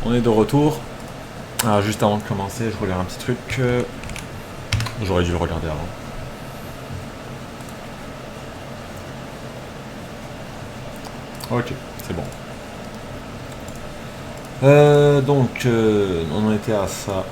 On est de retour. Alors juste avant de commencer, je voulais un petit truc. J'aurais dû le regarder avant. Ok, c'est bon. Donc, on en était à ça.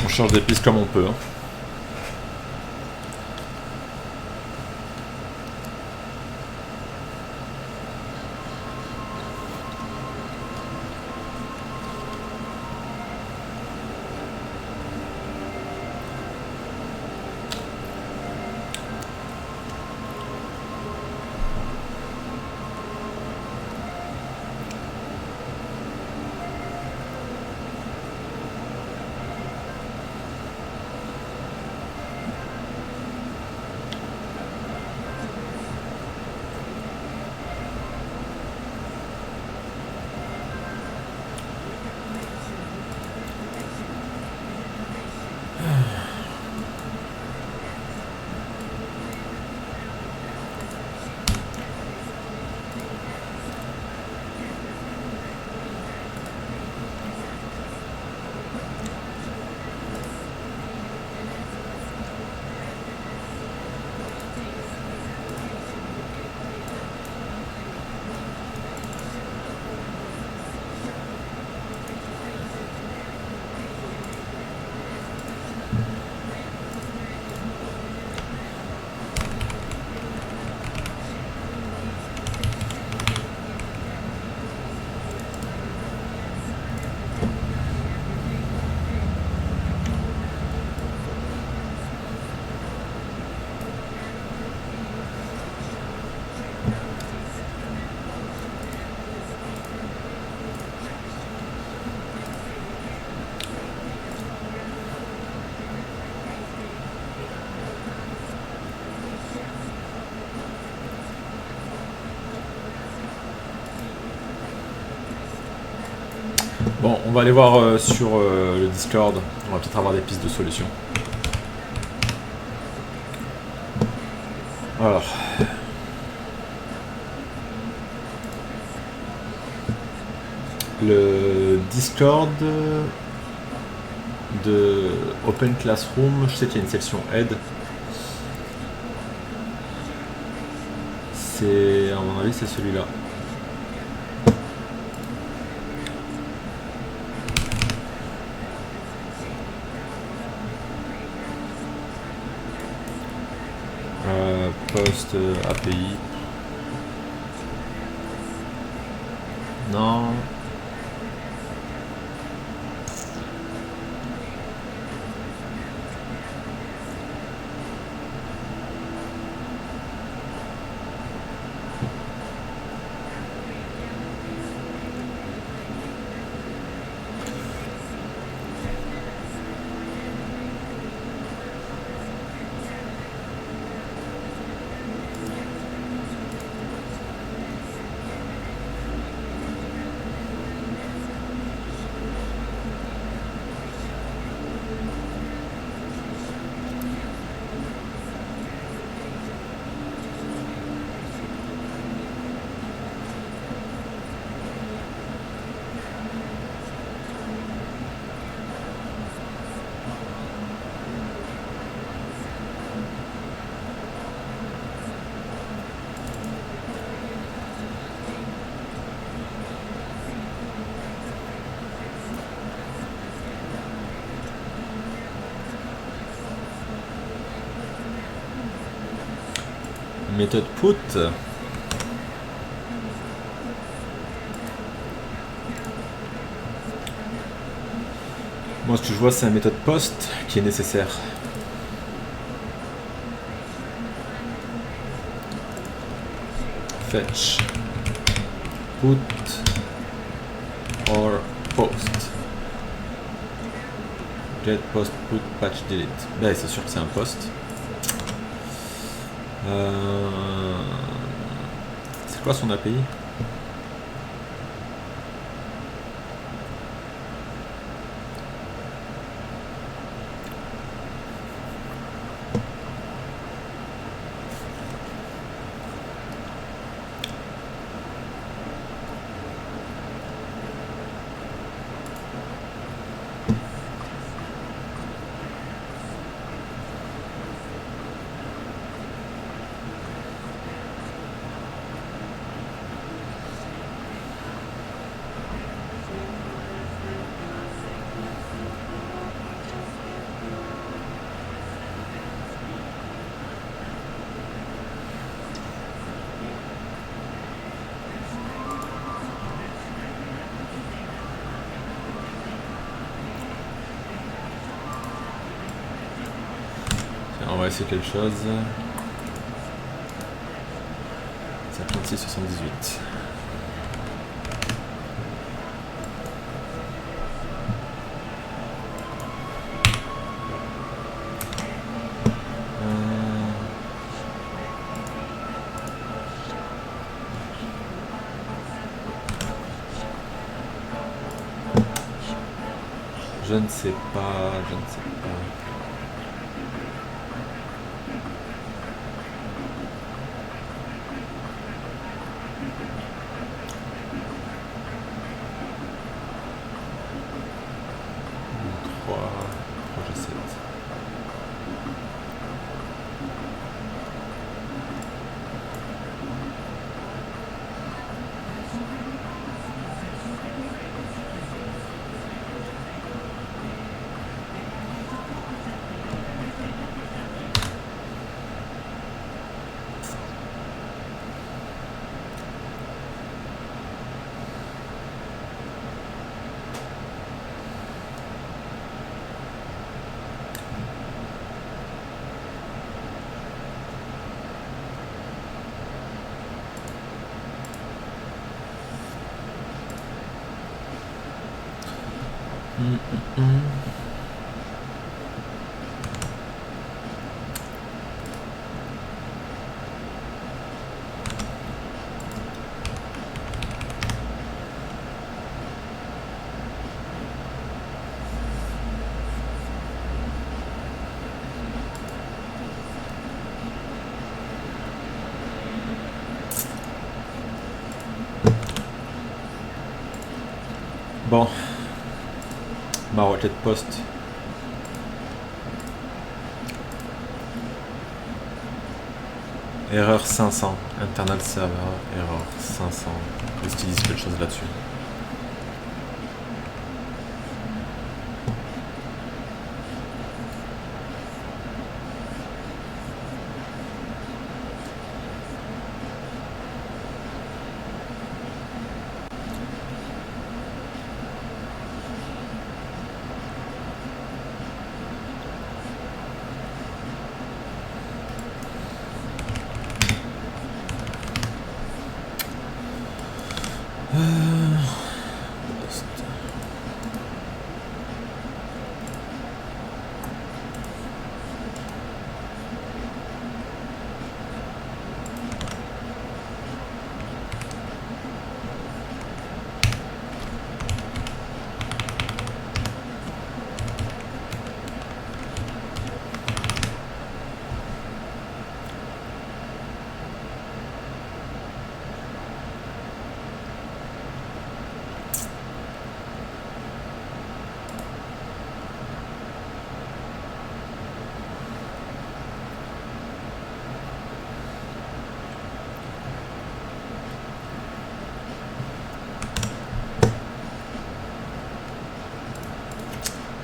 On change des pistes comme on peut. Bon, on va aller voir sur le Discord. On va peut-être avoir des pistes de solutions. Alors. Le Discord de Open Classroom, je sais qu'il y a une section aide. c'est, à mon avis, c'est celui-là. Post API. Non. Méthode put. Moi, ce que je vois, c'est la méthode post qui est nécessaire. Fetch, put, or post. Get, post, put, patch, delete. Ben, c'est sûr que c'est un post. C'est quoi son API? On va essayer quelque chose. 56,78. Je ne sais pas, je ne sais pas. Projet 7. Bon, ma requête post. Erreur 500. Internal server, erreur 500. Est-ce qu'ils disent quelque chose là-dessus?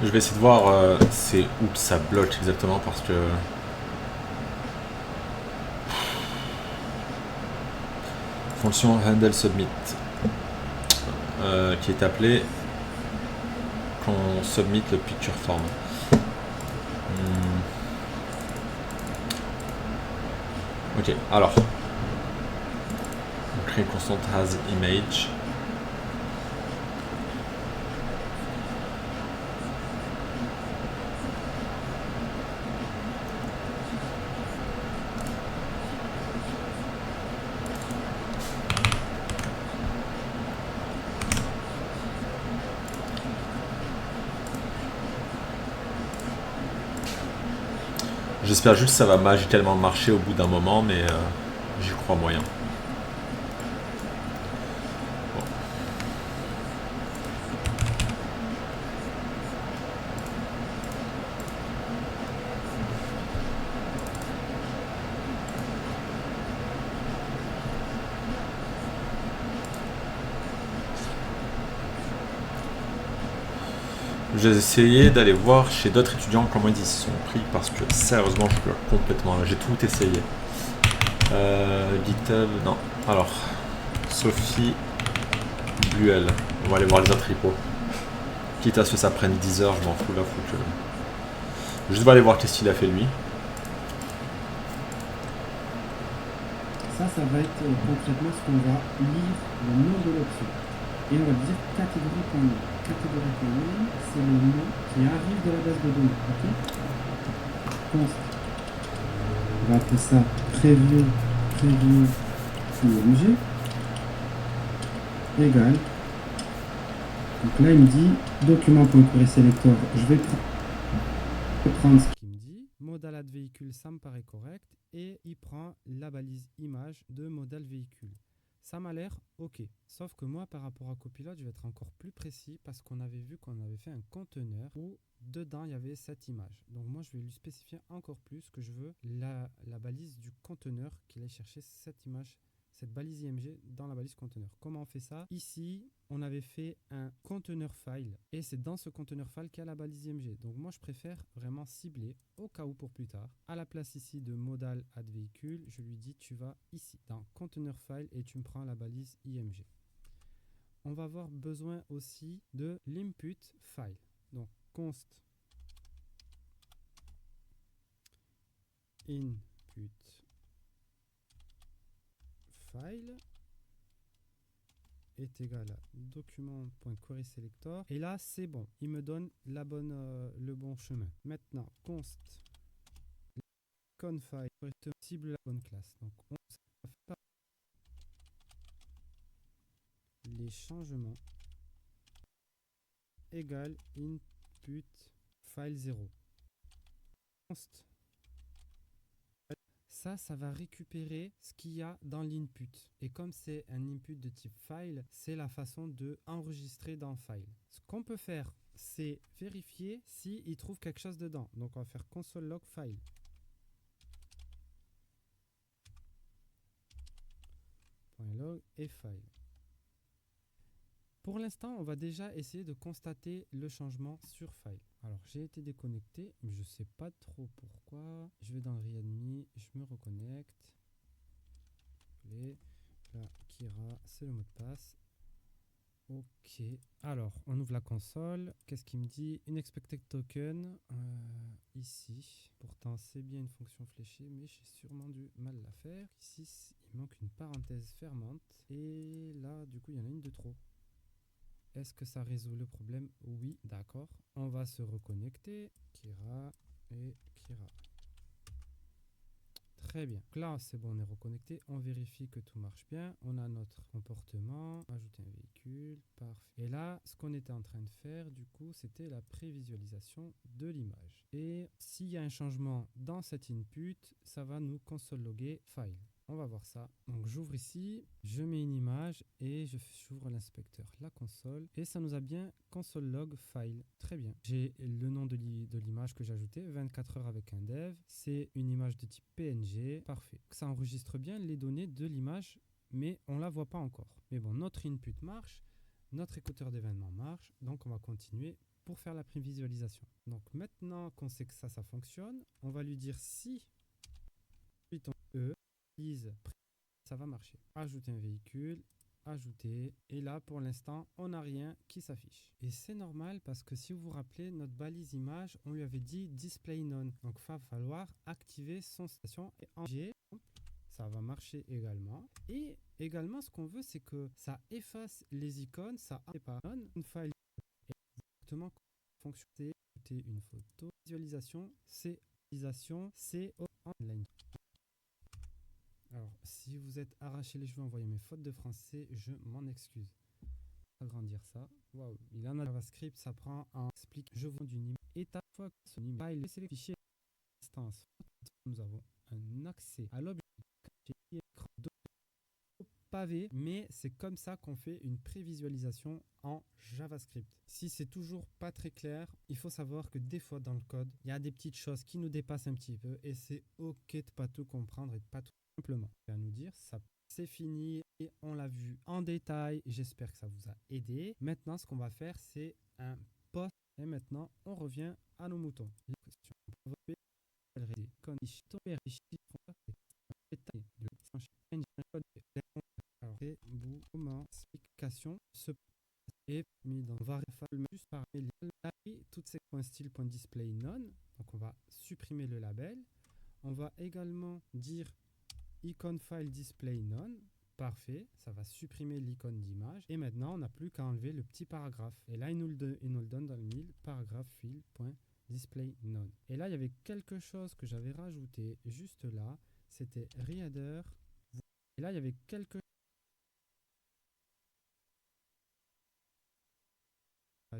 Je vais essayer de voir c'est où que ça bloque exactement parce que... Fonction handle submit qui est appelée quand on submit le picture form. Ok, alors. On crée constant has image. J'espère juste que ça va magicalement marcher au bout d'un moment, mais j'y crois moyen. Bon. J'ai essayé d'aller voir chez d'autres étudiants comment ils se sont pris parce que sérieusement je pleure complètement là. J'ai tout essayé. GitHub, non. Alors, Sophie Buell. On va aller voir les autres repos. Quitte à ce que ça prenne 10 heures, je m'en fous là, faut que... Juste aller voir qu'est-ce qu'il a fait lui. Ça va être concrètement ce qu'on va lire le nom de l'option. Et on va dire catégorie.nom. Catégorie.nom, c'est le nom qui arrive de la base de données. Ok. Const. On va appeler ça preview img égal. Donc là, il me dit document.querySelector. Je vais prendre ce qu'il me dit. Modal add véhicule, ça me paraît correct. Et il prend la balise image de modal véhicule. Ça m'a l'air OK. Sauf que moi, par rapport à Copilot, je vais être encore plus précis parce qu'on avait vu qu'on avait fait un conteneur où dedans, il y avait cette image. Donc moi, je vais lui spécifier encore plus que je veux la balise du conteneur qu'il aille chercher cette image, cette balise IMG dans la balise conteneur. Comment on fait ça? Ici, on avait fait un conteneur file et c'est dans ce conteneur file qu'il y a la balise IMG. Donc moi, je préfère vraiment cibler au cas où pour plus tard. À la place ici de modal add véhicule, je lui dis tu vas ici dans conteneur file et tu me prends la balise IMG. On va avoir besoin aussi de l'input file. Donc const input file est égal à document.querySelector. Et là, c'est bon. Il me donne le bon chemin. Maintenant, const config cible la bonne classe. Donc, on fait les changements égale input file 0. Const. Ça va récupérer ce qu'il y a dans l'input. Et comme c'est un input de type file, c'est la façon de enregistrer dans file. Ce qu'on peut faire, c'est vérifier s'il trouve quelque chose dedans. Donc, on va faire console log file. et file. Pour l'instant, on va déjà essayer de constater le changement sur file. Alors, j'ai été déconnecté, mais je ne sais pas trop pourquoi. Je vais dans le readme, je me reconnecte. Là, Kira, c'est le mot de passe. Ok. Alors, on ouvre la console. Qu'est-ce qu'il me dit? Unexpected token. Ici. Pourtant, c'est bien une fonction fléchée, mais j'ai sûrement du mal la faire. Ici, il manque une parenthèse fermante. Et là, du coup, il y en a une de trop. Est-ce que ça résout le problème? Oui, d'accord. On va se reconnecter. Kira et Kira. Très bien. Donc là, c'est bon, on est reconnecté. On vérifie que tout marche bien. On a notre comportement. Ajouter un véhicule. Parfait. Et là, ce qu'on était en train de faire, du coup, c'était la prévisualisation de l'image. Et s'il y a un changement dans cet input, ça va nous console logger file. On va voir ça. Donc j'ouvre ici, je mets une image et j'ouvre l'inspecteur, la console. Et ça nous a bien console log file. Très bien. J'ai le nom de l'image que j'ai ajouté, 24 heures avec un dev. C'est une image de type PNG. Parfait. Ça enregistre bien les données de l'image, mais on ne la voit pas encore. Mais bon, notre input marche, notre écouteur d'événement marche. Donc on va continuer pour faire la prévisualisation. Donc maintenant qu'on sait que ça fonctionne, on va lui dire si Python E ça va marcher. Ajouter un véhicule, ajouter, et là pour l'instant on n'a rien qui s'affiche. Et c'est normal parce que si vous vous rappelez, notre balise image, on lui avait dit display none. Donc il va falloir activer son station et en G, ça va marcher également. Et également ce qu'on veut, c'est que ça efface les icônes, ça pas une file exactement fonctionner, une photo, visualisation, c'est online. Alors, si vous êtes arraché les cheveux en voyant mes fautes de français, je m'en excuse. Agrandir ça. Waouh, il en a JavaScript, ça prend un explique. Je vous d'une image. Étape fois ce file, laissez les fichiers instance. Nous avons un accès à l'objet pavé, mais c'est comme ça qu'on fait une prévisualisation en JavaScript. Si c'est toujours pas très clair, il faut savoir que des fois dans le code, il y a des petites choses qui nous dépassent un petit peu et c'est ok de pas tout comprendre et de pas tout simplement. À nous dire, ça c'est fini et on l'a vu en détail. J'espère que ça vous a aidé. Maintenant, ce qu'on va faire, c'est un post et maintenant on revient à nos moutons. Explication se est mis dans variable juste par toutes ces points style point display none. Donc on va supprimer le label. On va également dire icon file display none. Parfait, ça va supprimer l'icône d'image. Et maintenant, on n'a plus qu'à enlever le petit paragraphe. Et là, il nous le donne dans le mille paragraphe file point display none. Et là, il y avait quelque chose que j'avais rajouté juste là. C'était reader. Et là, il y avait quelque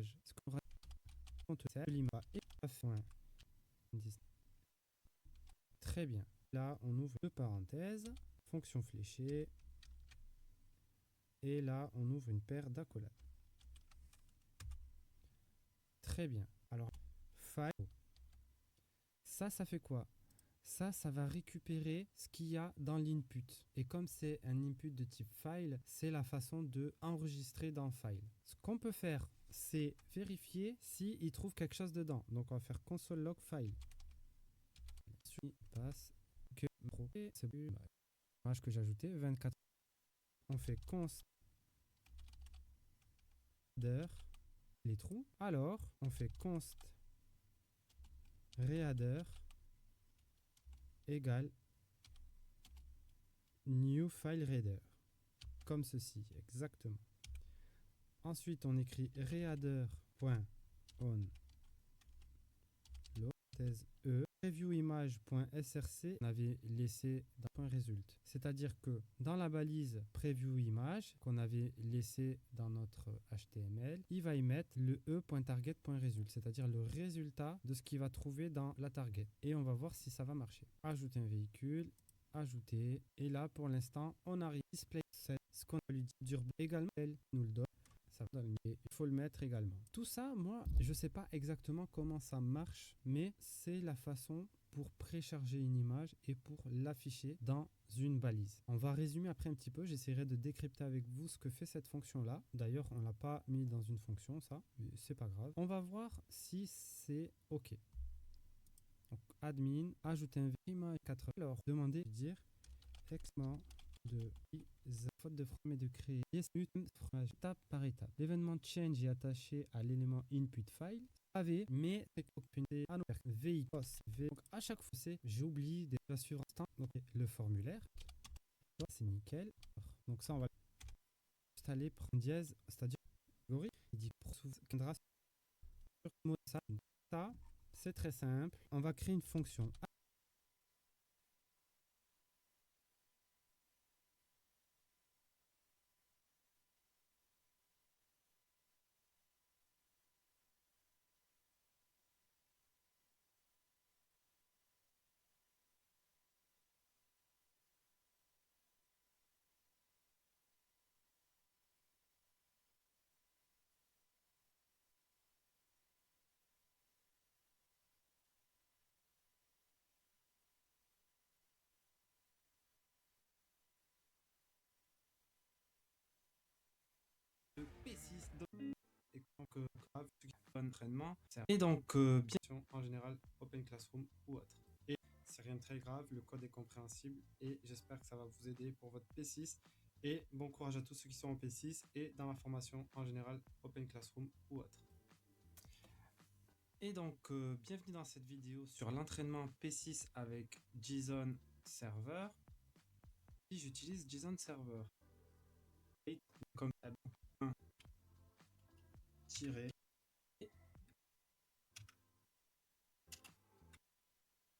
ce qu'on raconte, c'est l'image. Très bien. Là, on ouvre deux parenthèses, fonction fléchée. Et là, on ouvre une paire d'accolades. Très bien. Alors, file. Ça fait quoi? Ça va récupérer ce qu'il y a dans l'input. Et comme c'est un input de type file, c'est la façon de enregistrer dans file. Ce qu'on peut faire, c'est vérifier s'il trouve quelque chose dedans. Donc, on va faire console log file. Passe que c'est l'image que j'ai ajouté 24. On fait const les trous. Alors, on fait const reader égale new file reader. Comme ceci, exactement. Ensuite, on écrit reader.on e previewimage.src on avait laissé dans point résulte. C'est-à-dire que dans la balise previewimage qu'on avait laissé dans notre HTML, il va y mettre le e.target.result, c'est-à-dire le résultat de ce qu'il va trouver dans la target. Et on va voir si ça va marcher. Ajouter un véhicule, ajouter. Et là, pour l'instant, on arrive display set, ce qu'on lui dit également, elle nous le donne. Il faut le mettre également. Tout ça, moi, je ne sais pas exactement comment ça marche, mais c'est la façon pour précharger une image et pour l'afficher dans une balise. On va résumer après un petit peu. J'essaierai de décrypter avec vous ce que fait cette fonction-là. D'ailleurs, on ne l'a pas mis dans une fonction, ça, mais c'est pas grave. On va voir si c'est OK. Donc, admin, ajouter un image 4. Alors, demander de dire exement de faute de forme et de créer étape par étape. L'événement change est attaché à l'élément input file AV, mais véhicule. Donc à chaque fois, j'oublie des assurances. Donc le formulaire, c'est nickel. Donc ça, on va installer prendre dièse, c'est-à-dire algorithme. Il dit pour ça, c'est très simple. On va créer une fonction. P6 et donc grave entraînement et donc bien en général Open Classroom ou autre, et c'est rien de très grave, le code est compréhensible et j'espère que ça va vous aider pour votre P6 et bon courage à tous ceux qui sont en P6 et dans la formation en général Open Classroom ou autre. Et donc bienvenue dans cette vidéo sur l'entraînement P6 avec JSON Server. Si j'utilise JSON Server et comme tirer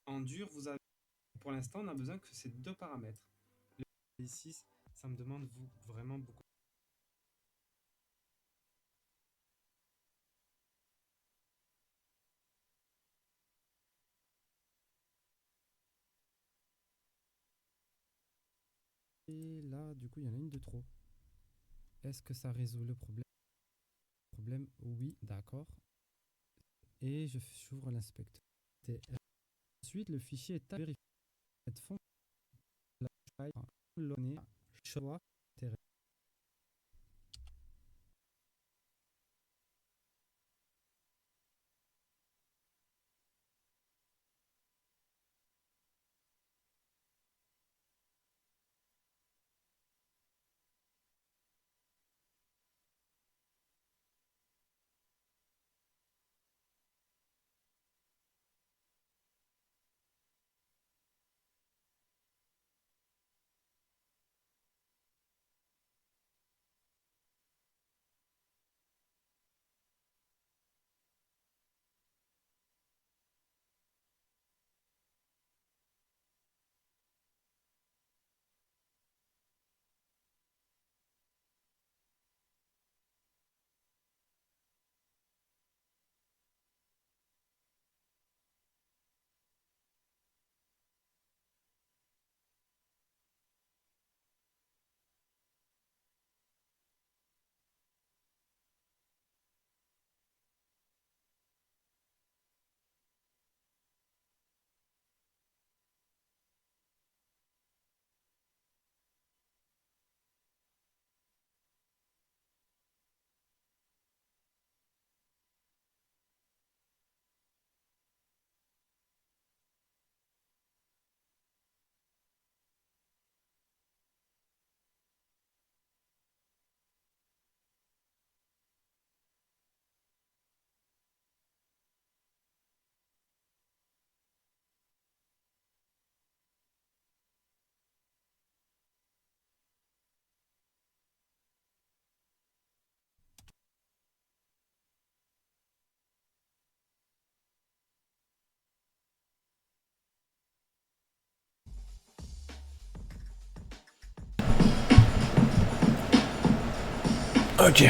en dur, vous avez pour l'instant on a besoin que ces deux paramètres. Le P6, ça me demande vraiment beaucoup. Et là, du coup, il y en a une de trop. Est-ce que ça résout le problème? Oui, d'accord. Et j'ouvre l'inspecteur. Ensuite, le fichier est à vérifier. Cette fonction, choix. Ok.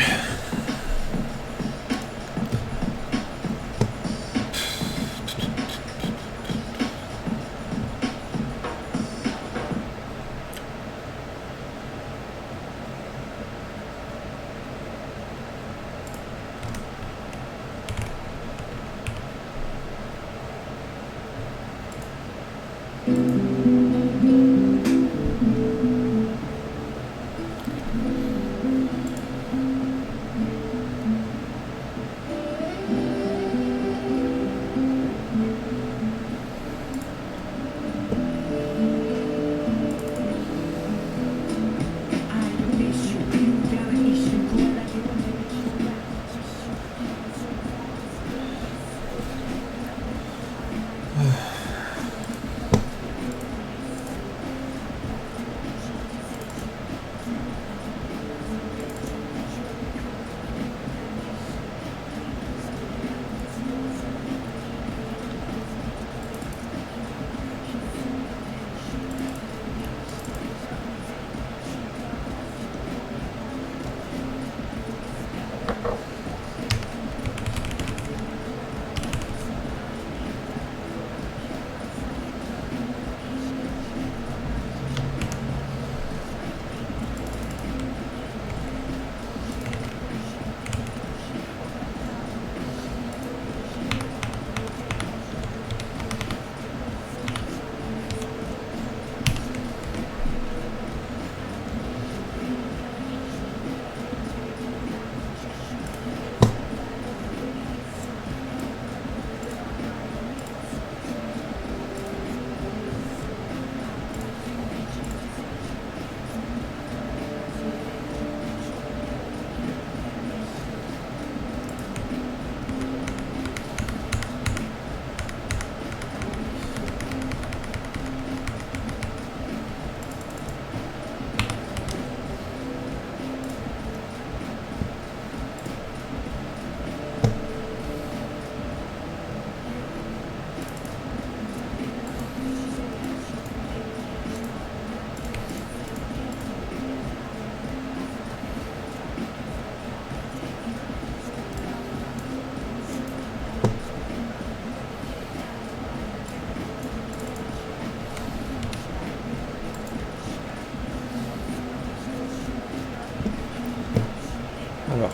Alors.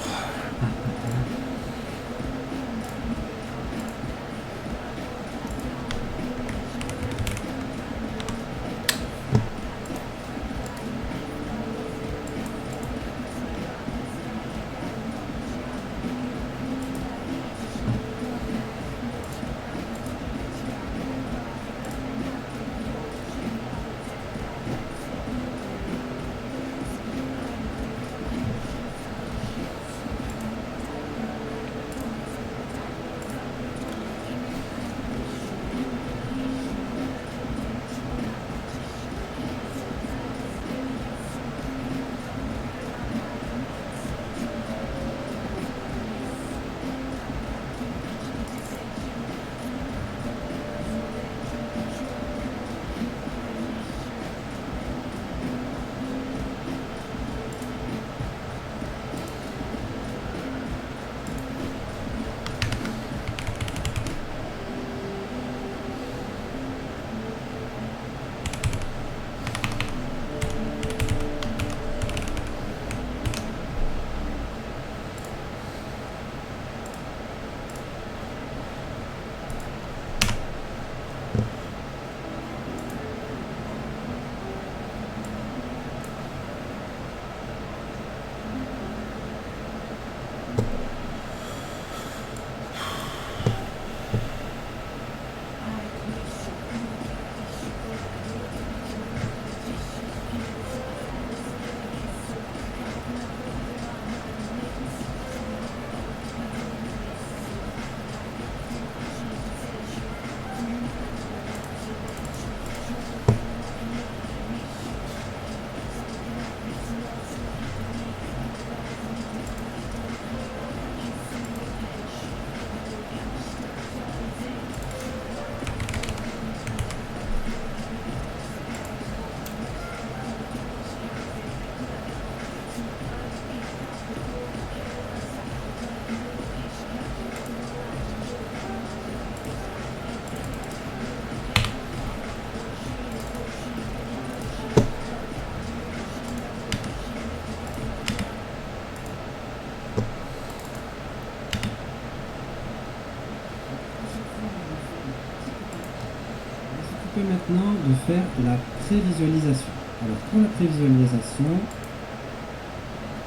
Maintenant de faire la prévisualisation. Alors pour la prévisualisation,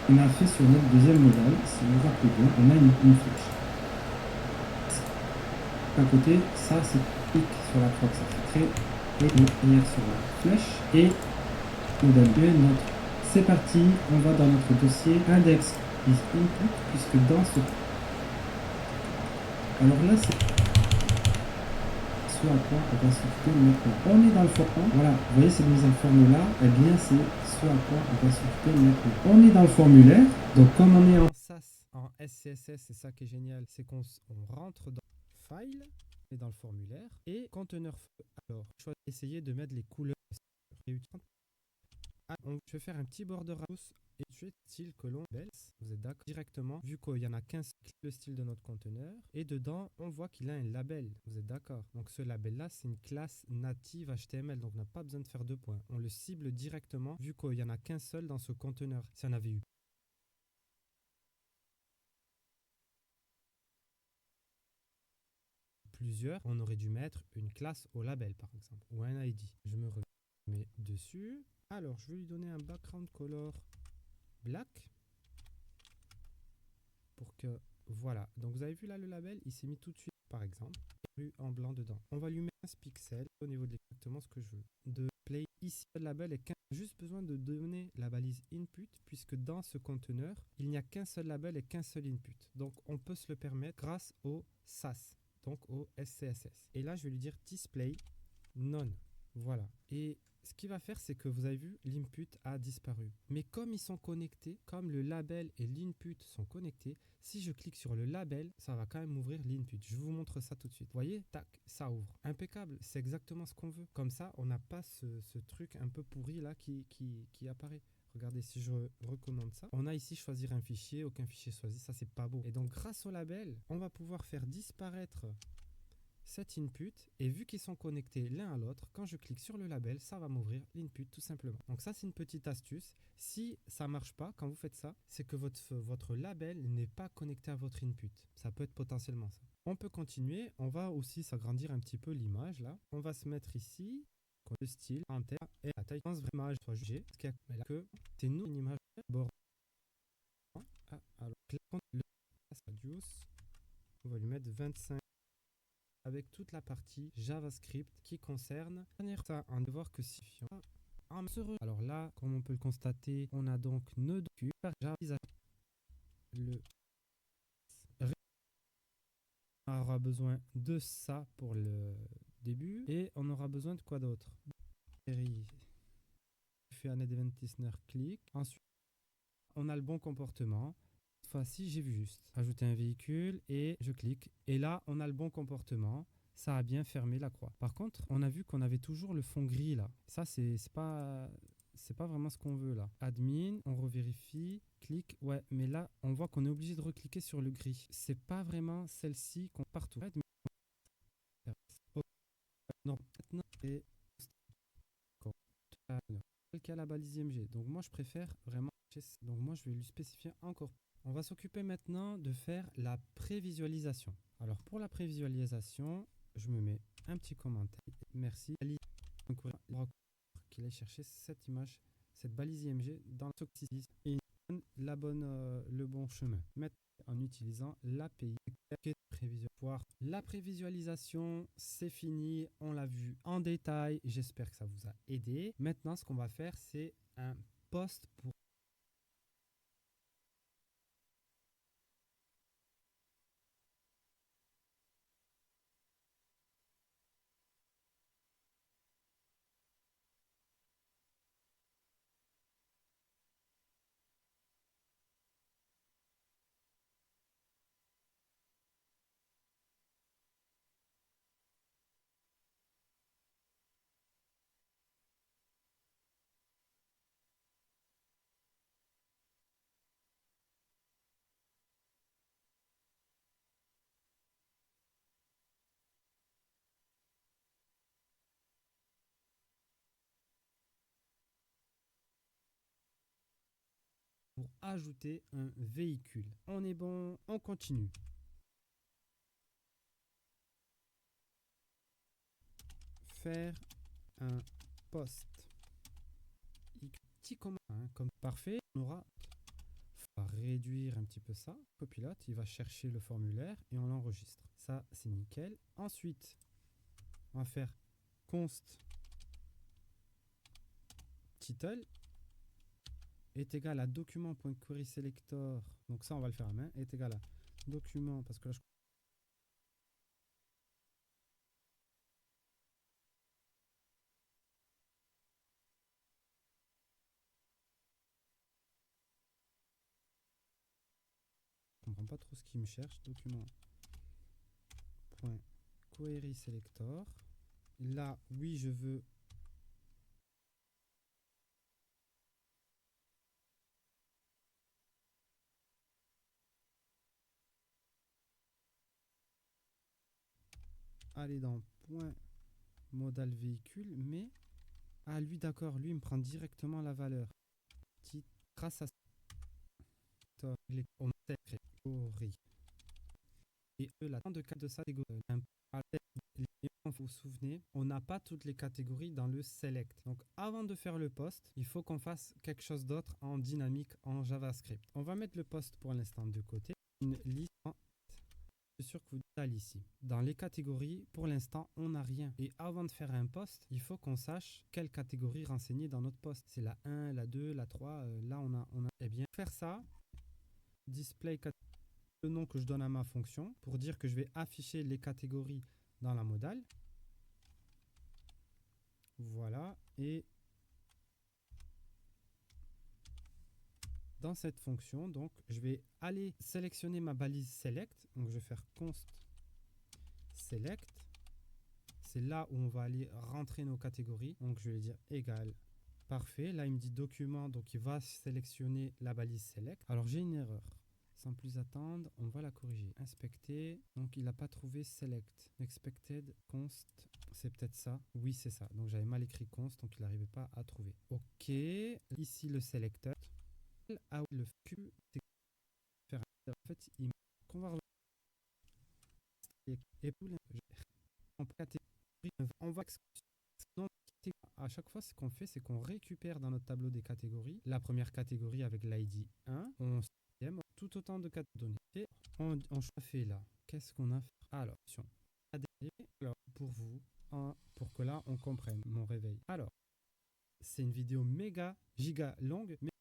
on a fait sur notre deuxième modèle, si vous vous rappelez bien, on a une flèche. À côté, ça c'est clic sur la croix, ça fait très et hier sur la flèche et modèle 2 notre. C'est parti, on va dans notre dossier index is input puisque dans ce. Alors là c'est ce à quoi on va s'occuper maintenant. On est dans le formulaire. Voilà, vous voyez cette mise en forme là, eh bien c'est ce à quoi on va s'occuper maintenant. On est dans le formulaire, donc comme on est en SAS, en SCSS, c'est ça qui est génial, c'est qu'on rentre dans File, on est dans le formulaire, et conteneur. Alors, essayez de mettre les couleurs. Je vais faire un petit border radius et je vais style colon bells. Vous êtes d'accord directement, vu qu'il y en a qu'un seul, le style de notre conteneur. Et dedans, on voit qu'il a un label. Vous êtes d'accord? Donc ce label-là, c'est une classe native HTML. Donc on n'a pas besoin de faire deux points. On le cible directement, vu qu'il n'y en a qu'un seul dans ce conteneur. Si on avait eu plusieurs, on aurait dû mettre une classe au label, par exemple, ou un ID. Je me remets dessus. Alors, je vais lui donner un background color black pour que, voilà. Donc, vous avez vu là le label, il s'est mis tout de suite, par exemple, en blanc dedans. On va lui mettre 15 pixels au niveau de exactement ce que je veux. De play ici, le label est 15. Juste besoin de donner la balise input, puisque dans ce conteneur, il n'y a qu'un seul label et qu'un seul input. Donc, on peut se le permettre grâce au SAS, donc au SCSS. Et là, je vais lui dire display none. Voilà. Et ce qu'il va faire, c'est que vous avez vu, l'input a disparu. Mais comme ils sont connectés, comme le label et l'input sont connectés, si je clique sur le label, ça va quand même ouvrir l'input. Je vous montre ça tout de suite. Vous voyez, tac, ça ouvre. Impeccable, c'est exactement ce qu'on veut. Comme ça, on n'a pas ce truc un peu pourri là qui apparaît. Regardez, si je recommande ça, on a ici choisir un fichier, aucun fichier choisi, ça c'est pas beau. Et donc grâce au label, on va pouvoir faire disparaître cet input, et vu qu'ils sont connectés l'un à l'autre, quand je clique sur le label, ça va m'ouvrir l'input tout simplement. Donc ça, c'est une petite astuce. Si ça ne marche pas, quand vous faites ça, c'est que votre label n'est pas connecté à votre input. Ça peut être potentiellement ça. On peut continuer. On va aussi s'agrandir un petit peu l'image là. On va se mettre ici. Le style, inter et la taille. Je pense vraiment soit jugé. Ce qui est là que c'est nous une image bord. Ah, alors, le radius, on va lui mettre 25 avec toute la partie JavaScript qui concerne ça. On va voir que si alors là, comme on peut le constater, on a donc nœud docu par le on aura besoin de ça pour le début et on aura besoin de quoi d'autre? Fait un event listener click. Ensuite, on a le bon comportement. Cette fois-ci, j'ai vu juste ajouter un véhicule et je clique. Et là, on a le bon comportement. Ça a bien fermé la croix. Par contre, on a vu qu'on avait toujours le fond gris là. Ça, c'est pas vraiment ce qu'on veut là. Admin, on revérifie, clique. Ouais, mais là, on voit qu'on est obligé de recliquer sur le gris. C'est pas vraiment celle-ci qu'on partout. Non, maintenant, et qu'à la balise IMG. Donc moi, je préfère vraiment. Donc moi, je vais lui spécifier encore. On va s'occuper maintenant de faire la prévisualisation. Alors pour la prévisualisation, je me mets un petit commentaire. Merci Ali qu'il ait cherché cette image, cette balise IMG dans le et le bon chemin. Maintenant, en utilisant l'API prévisualisation. La prévisualisation, c'est fini. On l'a vu en détail. J'espère que ça vous a aidé. Maintenant, ce qu'on va faire, c'est un post pour ajouter un véhicule. On est bon, on continue. Faire un post. Petit commun, comme parfait, on aura va réduire un petit peu ça. Copilote, il va chercher le formulaire et on l'enregistre. Ça, c'est nickel. Ensuite, on va faire const title est égal à document.querySelector. Donc ça, on va le faire à main. Est égal à document, parce que là, je comprends pas trop ce qu'il me cherche. Document.querySelector. Là, oui, je veux aller dans point modal véhicule, mais lui d'accord, lui il me prend directement la valeur. Grâce à les catégories. Et la de cas de ça, vous vous souvenez, on n'a pas toutes les catégories dans le select. Donc avant de faire le post, il faut qu'on fasse quelque chose d'autre en dynamique en JavaScript. On va mettre le post pour l'instant de côté. Une liste je suis sûr que vous allez ici. Dans les catégories, pour l'instant, on n'a rien. Et avant de faire un post, il faut qu'on sache quelle catégorie renseigner dans notre post. C'est la 1, la 2, la 3. Là, on a. Eh bien, faire ça, display le nom que je donne à ma fonction pour dire que je vais afficher les catégories dans la modale. Voilà. Et dans cette fonction, donc, je vais aller sélectionner ma balise select. Donc, je vais faire const select. C'est là où on va aller rentrer nos catégories. Donc, je vais dire égal. Parfait. Là, il me dit document. Donc, il va sélectionner la balise select. Alors, j'ai une erreur. Sans plus attendre, on va la corriger. Inspecter. Donc, il n'a pas trouvé select. Expected const. C'est peut-être ça. Oui, c'est ça. Donc, j'avais mal écrit const, donc il n'arrivait pas à trouver. OK. Ici, le selector. Ah, le Q, c'est faire. En fait, il qu'on va et en catégorie, on va à chaque fois, ce qu'on fait, c'est qu'on récupère dans notre tableau des catégories la première catégorie avec l'ID 1, on tout autant de données. Et on fait là. Qu'est-ce qu'on a fait? Alors, pour vous, pour que là, on comprenne mon réveil. Alors, c'est une vidéo méga, giga longue, mais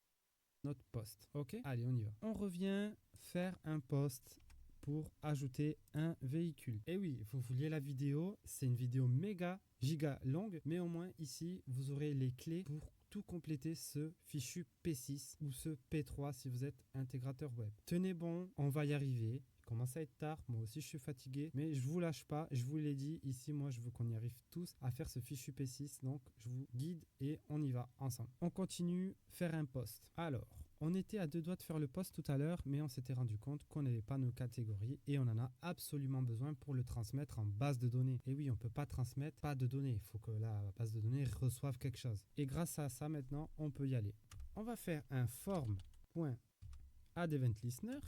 notre post. Ok? Allez, on y va. On revient faire un post pour ajouter un véhicule. Et oui, vous vouliez la vidéo, c'est une vidéo méga, giga longue, mais au moins ici, vous aurez les clés pour tout compléter ce fichu P6 ou ce P3 si vous êtes intégrateur web. Tenez bon, on va y arriver. Il commence à être tard, moi aussi je suis fatigué, mais je vous lâche pas, je vous l'ai dit, ici moi je veux qu'on y arrive tous à faire ce fichu P6, donc je vous guide et on y va ensemble. On continue, faire un post. Alors, on était à 2 doigts de faire le post tout à l'heure, mais on s'était rendu compte qu'on n'avait pas nos catégories et on en a absolument besoin pour le transmettre en base de données. Et oui, on ne peut pas transmettre pas de données, il faut que la base de données reçoive quelque chose. Et grâce à ça, maintenant, on peut y aller. On va faire un form.addEventListener.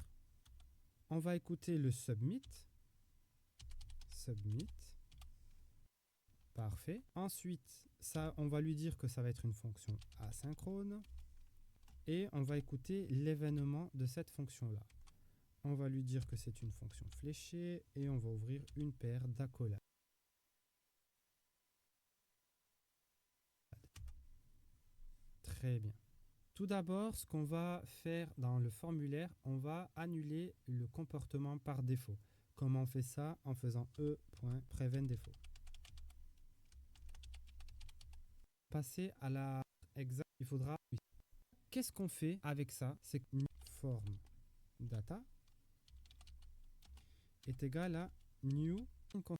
On va écouter le submit. Submit. Parfait. Ensuite, ça, on va lui dire que ça va être une fonction asynchrone. Et on va écouter l'événement de cette fonction-là. On va lui dire que c'est une fonction fléchée et on va ouvrir une paire d'accolades. Très bien. Tout d'abord, ce qu'on va faire dans le formulaire, on va annuler le comportement par défaut. Comment on fait ça? En faisant e.preventDefault. Passer à la exact, il faudra. Qu'est-ce qu'on fait avec ça? C'est que form data est égal à new.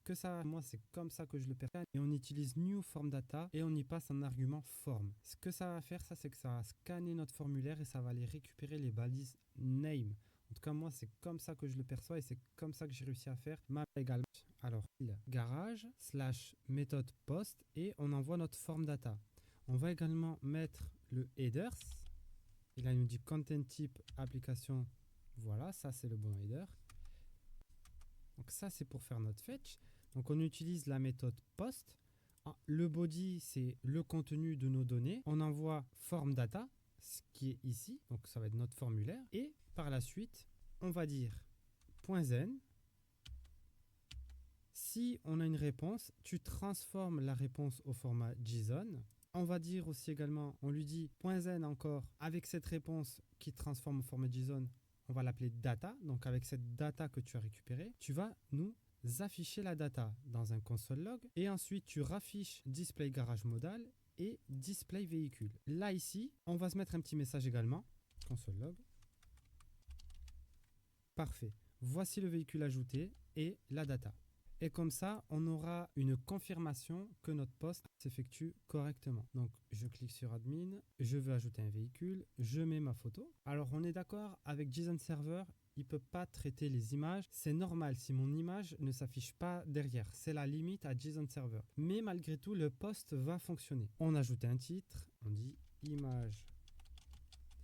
Que ça, moi c'est comme ça que je le perçois et on utilise new form data et on y passe un argument form. Ce que ça va faire, ça c'est que ça va scanner notre formulaire et ça va aller récupérer les balises name. En tout cas moi c'est comme ça que je le perçois et c'est comme ça que j'ai réussi à faire ma également. Alors garage slash méthode post et on envoie notre form data. On va également mettre le headers. Et là il nous dit content type application. Voilà, ça c'est le bon header. Donc ça, c'est pour faire notre fetch. Donc on utilise la méthode post. Le body, c'est le contenu de nos données. On envoie form data, ce qui est ici. Donc ça va être notre formulaire. Et par la suite, on va dire .zen. Si on a une réponse, tu transformes la réponse au format JSON. On va dire aussi également, on lui dit .zen encore, avec cette réponse qui transforme au format JSON, on va l'appeler data. Donc avec cette data que tu as récupérée, tu vas nous afficher la data dans un console log et ensuite tu raffiches display garage modal et display véhicule. Là ici, on va se mettre un petit message également, console log. Parfait. Voici le véhicule ajouté et la data. Et comme ça, on aura une confirmation que notre poste s'effectue correctement. Donc, je clique sur Admin, je veux ajouter un véhicule, je mets ma photo. Alors, on est d'accord avec JSON Server, il ne peut pas traiter les images. C'est normal si mon image ne s'affiche pas derrière. C'est la limite à JSON Server. Mais malgré tout, le post va fonctionner. On ajoute un titre, on dit image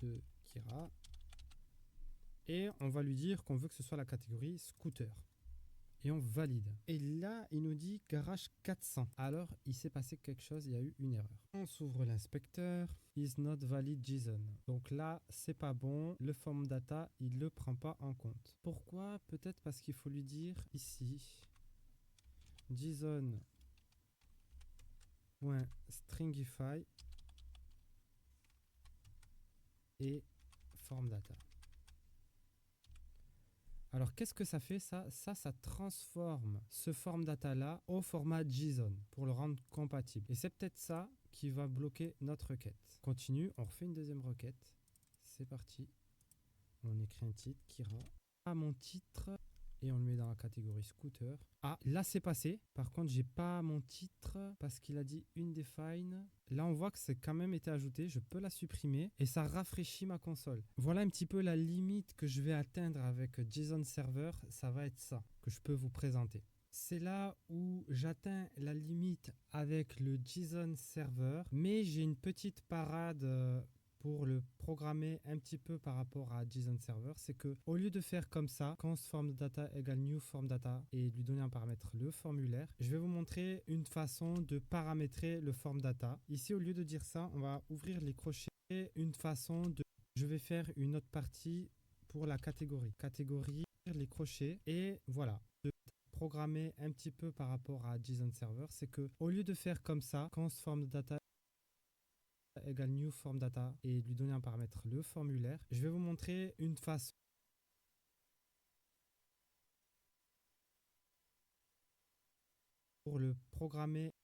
de Kira. Et on va lui dire qu'on veut que ce soit la catégorie scooter. Et on valide. Et là, il nous dit garage 400. Alors, il s'est passé quelque chose, il y a eu une erreur. On s'ouvre l'inspecteur. Is not valid JSON. Donc là, c'est pas bon. Le form data, il le prend pas en compte. Pourquoi? Peut-être parce qu'il faut lui dire ici JSON.stringify et form data. Alors, qu'est-ce que ça fait ça? Ça transforme ce form data-là au format JSON pour le rendre compatible. Et c'est peut-être ça qui va bloquer notre requête. Continue, on refait une deuxième requête. C'est parti. On écrit un titre, Kira. À mon titre. et on le met dans la catégorie scooter. Ah, là c'est passé. Par contre, j'ai pas mon titre parce qu'il a dit undefined. Là, on voit que c'est quand même été ajouté. Je peux la supprimer et ça rafraîchit ma console. Voilà un petit peu la limite que je vais atteindre avec JSON Server. Ça va être ça que je peux vous présenter. C'est là où j'atteins la limite avec le JSON Server, mais j'ai une petite parade pour le programmer un petit peu par rapport à JSON Server. C'est que au lieu de faire comme ça, const form data égale new form data et lui donner un paramètre le formulaire, je vais vous montrer une façon de paramétrer le form data. Ici, au lieu de dire ça, on va ouvrir les crochets. Une façon de... Je vais faire une autre partie pour la catégorie. Catégorie, les crochets et voilà. Programmer un petit peu par rapport à JSON Server, c'est que au lieu de faire comme ça, const form data égale new form data et lui donner un paramètre le formulaire, je vais vous montrer une façon pour le programmer,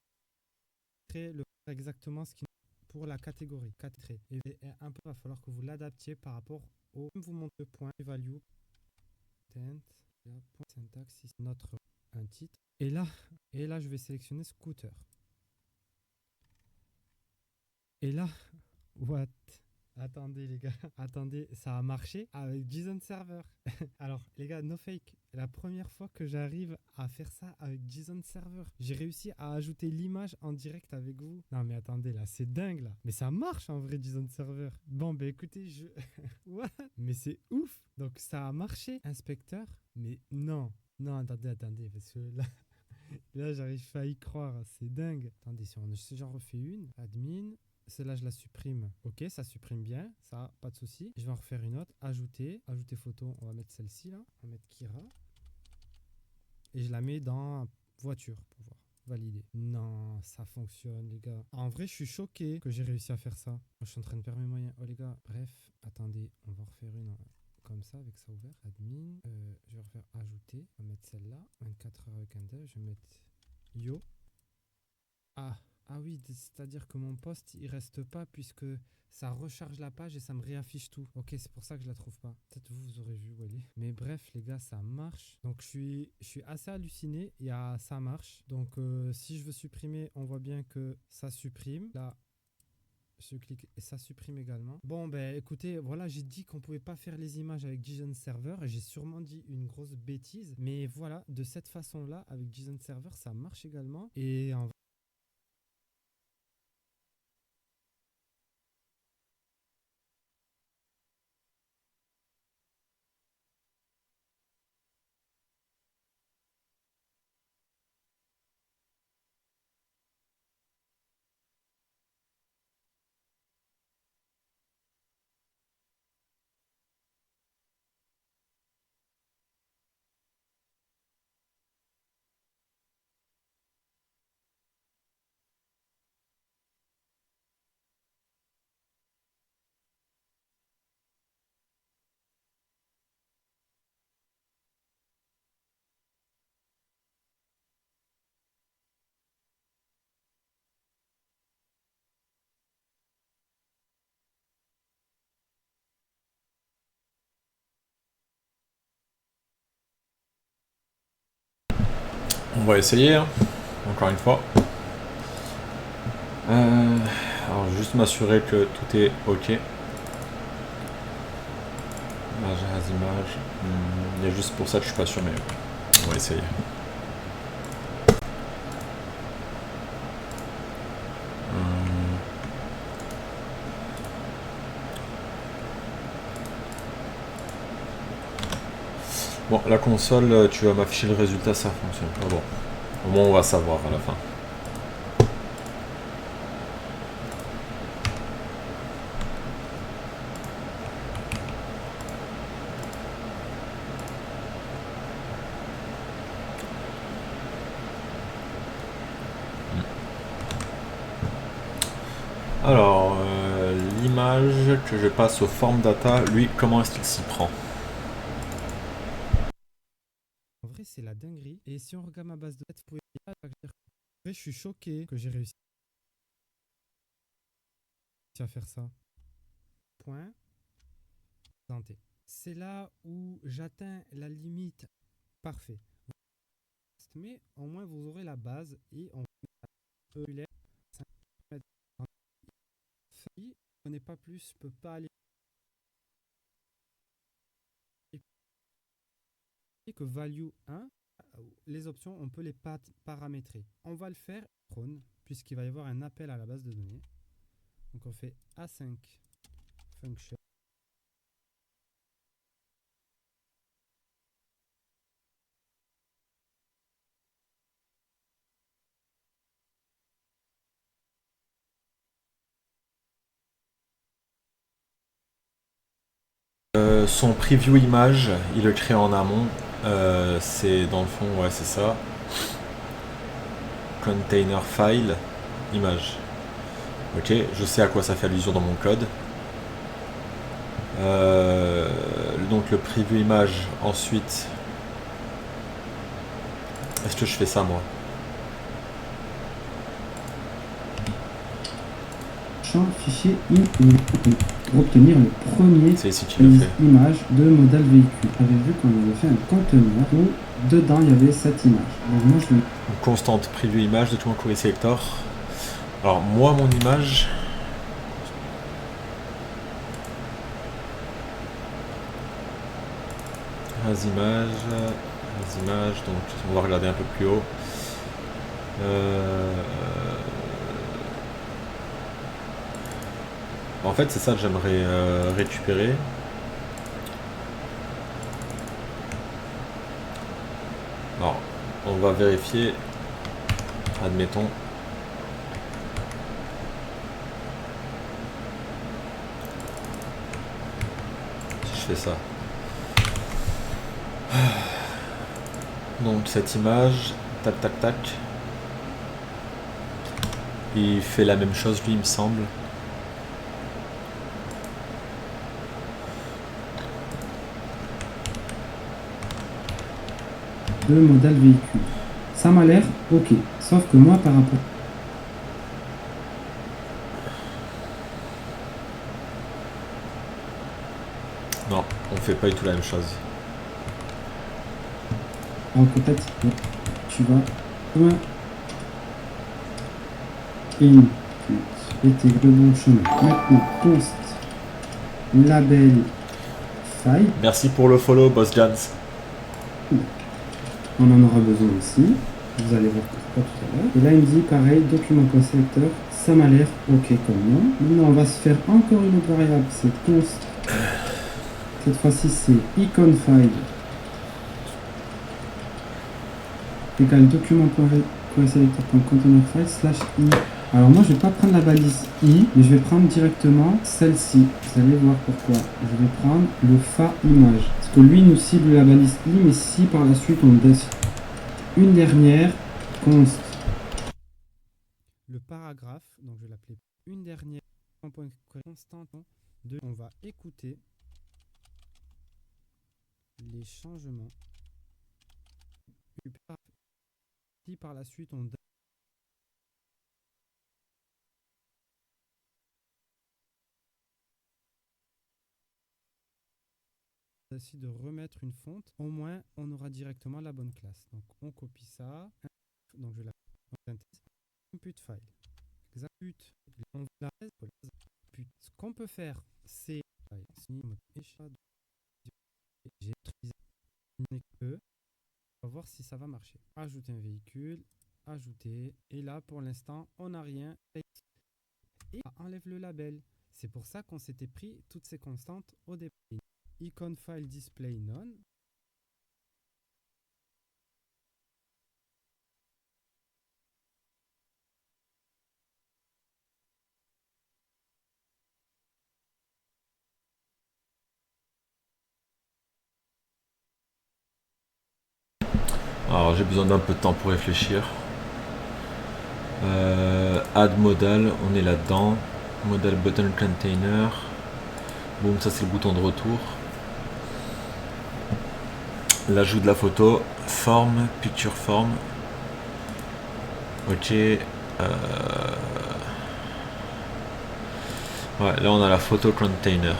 le exactement ce qui pour la catégorie 4 traits. Et un peu, il va falloir que vous l'adaptiez par rapport au vous montre le point value point syntaxe ici, notre un titre et là je vais sélectionner scooter. Et là, what? Attendez les gars, attendez, ça a marché avec JSON Server. Alors les gars, no fake, la première fois que j'arrive à faire ça avec JSON Server, j'ai réussi à ajouter l'image en direct avec vous. Non mais attendez là, c'est dingue là. Mais ça marche en vrai JSON Server. Bon bah écoutez, What? Mais c'est ouf. Donc ça a marché, inspecteur. Mais non, attendez, parce que là... Là, j'arrive pas à y croire, c'est dingue. Attendez, si j'en refais une, admin, celle-là, je la supprime. Ok, ça supprime bien, ça, pas de souci. Je vais en refaire une autre, ajouter photo, on va mettre celle-ci là, on va mettre Kira. Et je la mets dans voiture pour voir. Valider. Non, ça fonctionne, les gars. En vrai, je suis choqué que j'ai réussi à faire ça. Je suis en train de perdre mes moyens. Oh, les gars, bref, attendez, on va refaire une comme ça, avec ça ouvert. Admin, je vais refaire ajouter. On va mettre celle-là. 24 heures avec un dev. Je vais mettre yo. Ah oui, c'est-à-dire que mon post, il reste pas puisque ça recharge la page et ça me réaffiche tout. Ok, c'est pour ça que je la trouve pas. Peut-être vous aurez vu où elle est. Mais bref, les gars, ça marche. Donc, je suis assez halluciné. Ça marche. Donc, si je veux supprimer, on voit bien que ça supprime. Là, je clique et ça supprime également. Bon, ben écoutez, voilà, j'ai dit qu'on pouvait pas faire les images avec JSON Server. J'ai sûrement dit une grosse bêtise. Mais voilà, de cette façon-là, avec JSON Server, ça marche également. Et en On va essayer, hein. Encore une fois. Alors, juste m'assurer que tout est OK. Image as image. Il y a juste pour ça que je suis pas sûr, mais on va essayer. Bon, la console, tu vas m'afficher le résultat, ça fonctionne pas. Bon, au moins on va savoir à la fin. Alors, l'image que je passe au form data, lui, comment est-ce qu'il s'y prend? en vrai, c'est la dinguerie. Et si on regarde ma base de données, vous pouvez dire, en vrai, je suis choqué que j'ai réussi à faire ça. Point. Présenté. C'est là où j'atteins la limite Parfait. Mais au moins vous aurez la base et on n'est pas plus, peut pas aller que value 1, les options on peut les paramétrer. On va le faire puisqu'il va y avoir un appel à la base de données. Donc on fait async function. Son preview image, il le crée en amont. C'est dans le fond, ouais, c'est ça. Container file, image. Ok, je sais à quoi ça fait allusion dans mon code. Donc le preview image, ensuite. Est-ce que je fais ça moi? Champ fichier pour obtenir le premier image de modèle véhicule. On avait vu qu'on avait fait un conteneur où dedans il y avait cette image. Donc moi je vais... Une constante preview image de tout mon query selector. Alors moi mon image. As image, donc on va regarder un peu plus haut. En fait c'est ça que j'aimerais récupérer. Alors on va vérifier, admettons. Si je fais ça. Donc cette image, tac tac tac. Il fait la même chose lui il me semble. De modèle véhicule. Ça m'a l'air ok. Sauf que moi par rapport... Non, on fait pas du tout la même chose. Alors peut-être tu vas input était le bon chemin. Maintenant post label file. Merci pour le follow Boss Jans. On en aura besoin aussi. Vous allez voir pourquoi tout à l'heure. Et là il me dit pareil, document sélecteur, ça m'a l'air ok comme nom. Maintenant on va se faire encore une autre variable, c'est const. Cette fois-ci c'est icon file égale document.selector.container file /i. Alors moi je vais pas prendre la balise i, mais je vais prendre directement celle-ci. Vous allez voir pourquoi. Je vais prendre le fa image. Parce que lui nous cible la balise i, mais si par la suite on laisse une dernière const. Le paragraphe, donc je vais l'appeler une dernière constante de, on va écouter les changements. Si par la suite on décide de remettre une fonte, au moins on aura directement la bonne classe. Donc on copie ça. Donc je la input file. Execute. On va ce qu'on peut faire, c'est j'ai utilisé on va voir si ça va marcher. Ajouter un véhicule, ajouter, et là pour l'instant on n'a rien. Et enlève le label. C'est pour ça qu'on s'était pris toutes ces constantes au départ. Icon file display none. Alors j'ai besoin d'un peu de temps pour réfléchir. Add modal, on est là-dedans. Modal button container. Boum, ça c'est le bouton de retour. L'ajout de la photo. Forme, picture form. Ok. Ouais, là on a la photo container.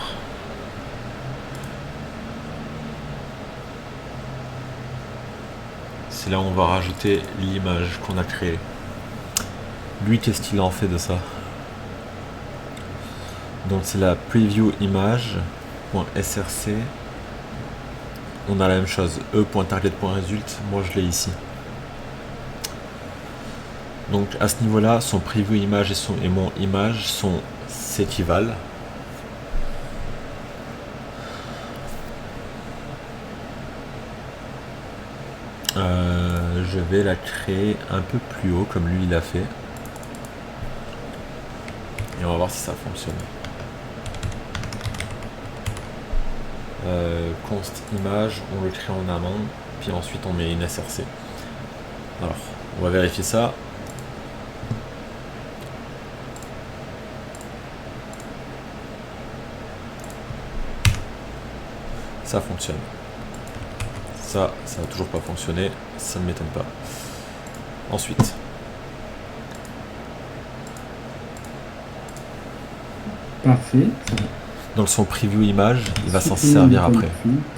c'est là où on va rajouter l'image qu'on a créée. Lui, qu'est-ce qu'il en fait de ça? Donc c'est la preview image.src. On a la même chose, e.target.result, moi je l'ai ici. Donc à ce niveau-là, son preview image et mon image s'équivalent. Je vais la créer un peu plus haut comme lui il a fait. Et on va voir si ça fonctionne. Const image, on le crée en amont, puis ensuite on met une src. Alors, on va vérifier ça. Ça fonctionne. Ça n'a toujours pas fonctionné, ça ne m'étonne pas. Ensuite, Parfait. dans son preview image, il va s'en servir après.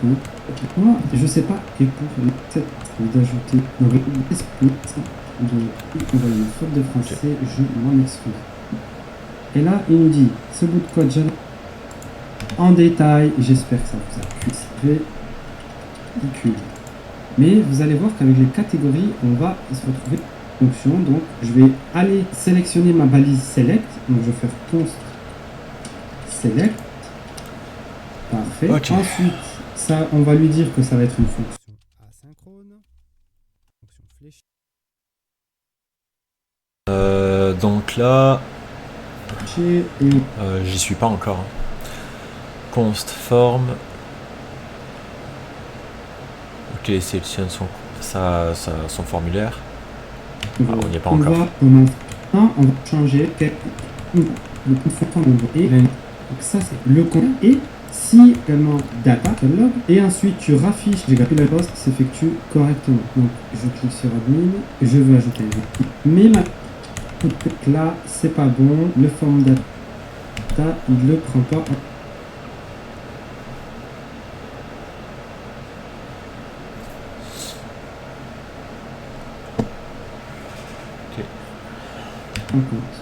Moi, je sais pas, et pour cette d'ajouter on va une faute de français, okay. Je m'en excuse. Et là, il nous dit, ce bout de code, en détail, j'espère que ça vous a plu, c'est ridicule. Mais vous allez voir qu'avec les catégories, on va se retrouver en fonction. Donc, je vais aller sélectionner ma balise select. Donc, je vais faire const select. Parfait. Okay. Ensuite, ça, on va lui dire que ça va être une fonction asynchrone. Fonction fléchée. Donc là, j'y suis pas encore. Const form. Ok, il sélectionne son formulaire. Ah, on n'y est pas encore. On va changer le compte et donc ça c'est le compte et si également data log et ensuite tu raffiches les la poste s'effectue correctement. Donc je clique sur admin, je veux ajouter mais là c'est pas bon, le form data il le prend pas.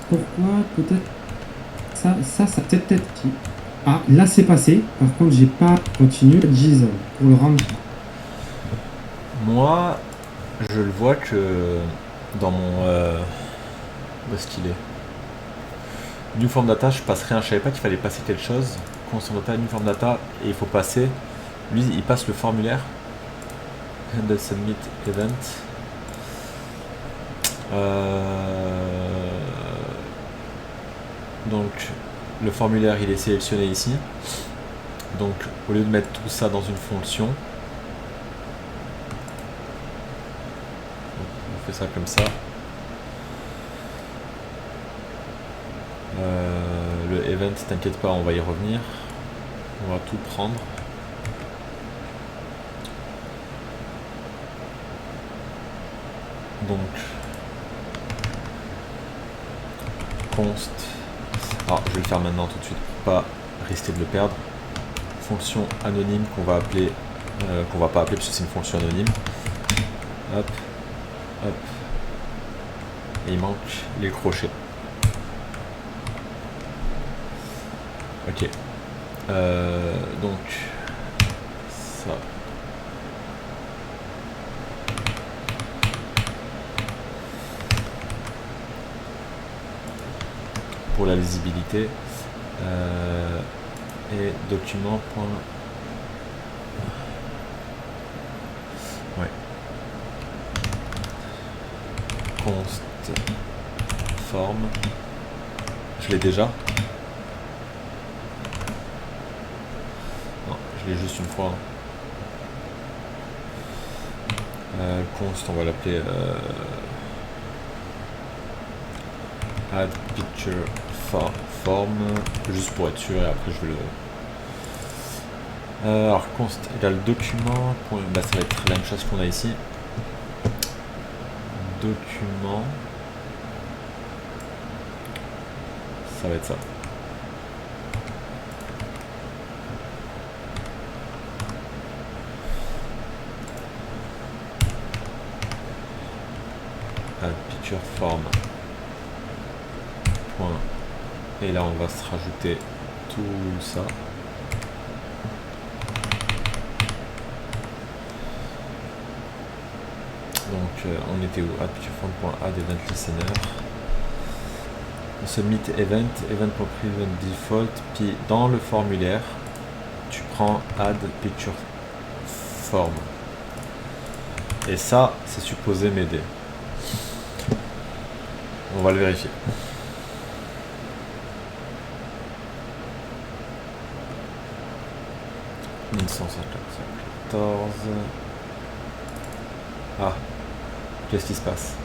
Pourquoi peut-être ça peut-être ah là c'est passé, par contre j'ai pas continué JSON pour le rendre. Moi je le vois que dans mon où est-ce qu'il est new form data, je passe rien, je savais pas qu'il fallait passer quelque chose. Constant data, new form data, et il faut passer, lui il passe le formulaire handle submit event. Donc le formulaire il est sélectionné ici. Donc au lieu de mettre tout ça dans une fonction, on fait ça comme ça. Le event, t'inquiète pas, on va y revenir. On va tout prendre. Donc const. Alors je vais le faire maintenant tout de suite pour pas risquer de le perdre. Fonction anonyme qu'on va appeler, qu'on va pas appeler parce que c'est une fonction anonyme. Hop, hop. Et il manque les crochets. Ok. Donc ça. Pour la lisibilité et document. Ouais. Const form. Je l'ai déjà. Non, je l'ai juste une fois. Const, on va l'appeler add picture form, juste pour être sûr, et après je vais le... alors const égale document, bah, ça va être la même chose qu'on a ici. Document, ça va être ça. picture form. Point. Et là on va se rajouter tout ça. Donc on était où? Add picture form.add event listener. Submit event, event.prevent default, puis dans le formulaire, tu prends add picture form. Et ça, c'est supposé m'aider. On va le vérifier. « 1914... » Ah, qu'est-ce qui se passe?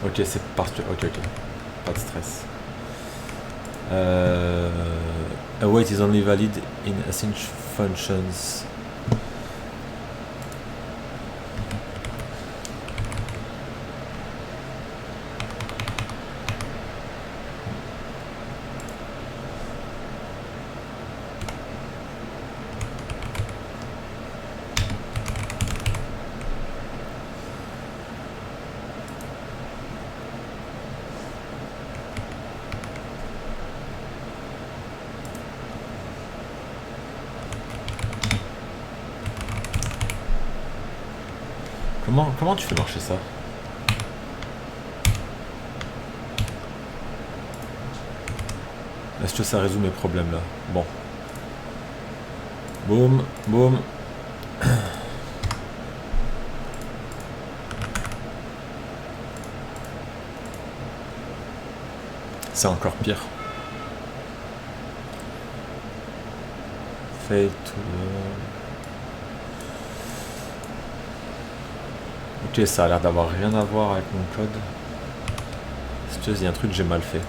Ok, c'est parce que... Ok, pas de stress. Await is only valid in async functions. Comment tu fais marcher ça? Est-ce que ça résout mes problèmes là? Bon. Boum, boum. C'est encore pire. Fait tout. Ok, ça a l'air d'avoir rien à voir avec mon code. Est-ce qu'il y a un truc que j'ai mal fait?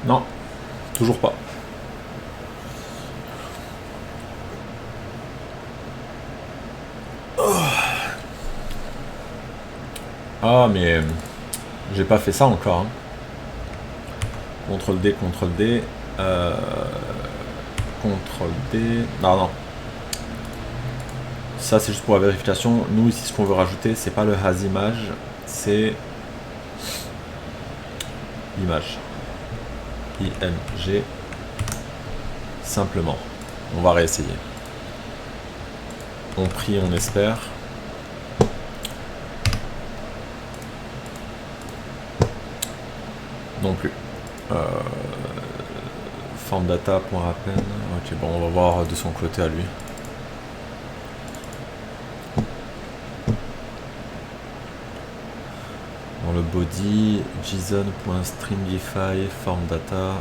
Non, toujours pas. Ah, mais j'ai pas fait ça encore. Hein. CTRL D, CTRL D. CTRL D. Non, non. Ça, c'est juste pour la vérification. Nous, ici, ce qu'on veut rajouter, c'est pas le has image, c'est l'image. IMG. Simplement. On va réessayer. On prie, on espère. Non plus. Form data, point rappel. Ok, bon, on va voir de son côté à lui. Dans le body, JSON.stringify, form data.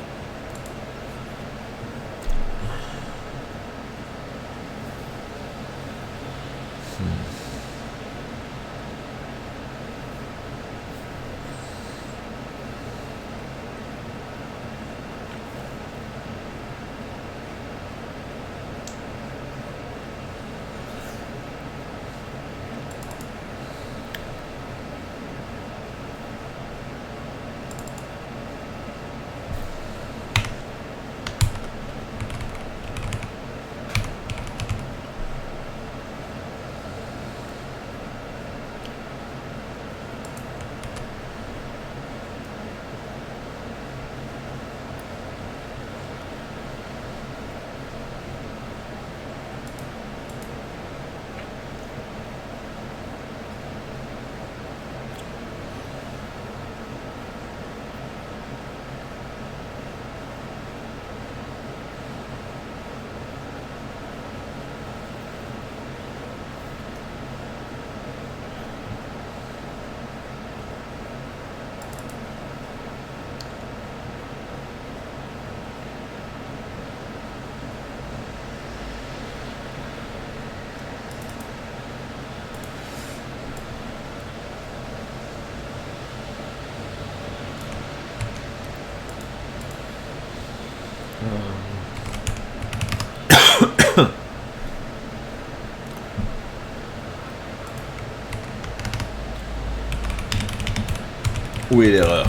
Où est l'erreur?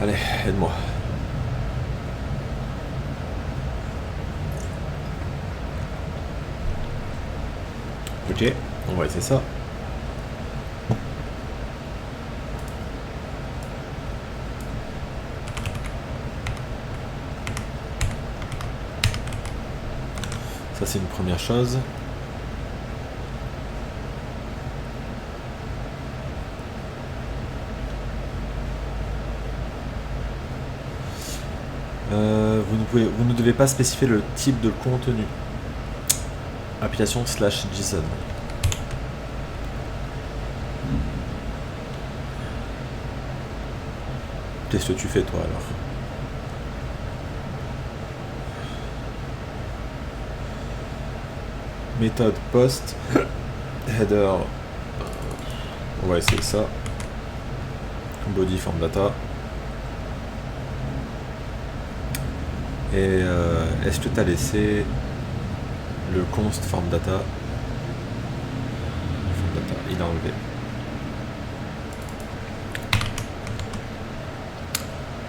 Allez, aide-moi. Ok, on va essayer ça. Ça c'est une première chose. Vous ne devez pas spécifier le type de contenu. Application / JSON. Qu'est-ce que tu fais toi alors? Méthode post. Header. On va essayer ça. Body form data. Et est-ce que tu as laissé le const form data? Form data, il a enlevé.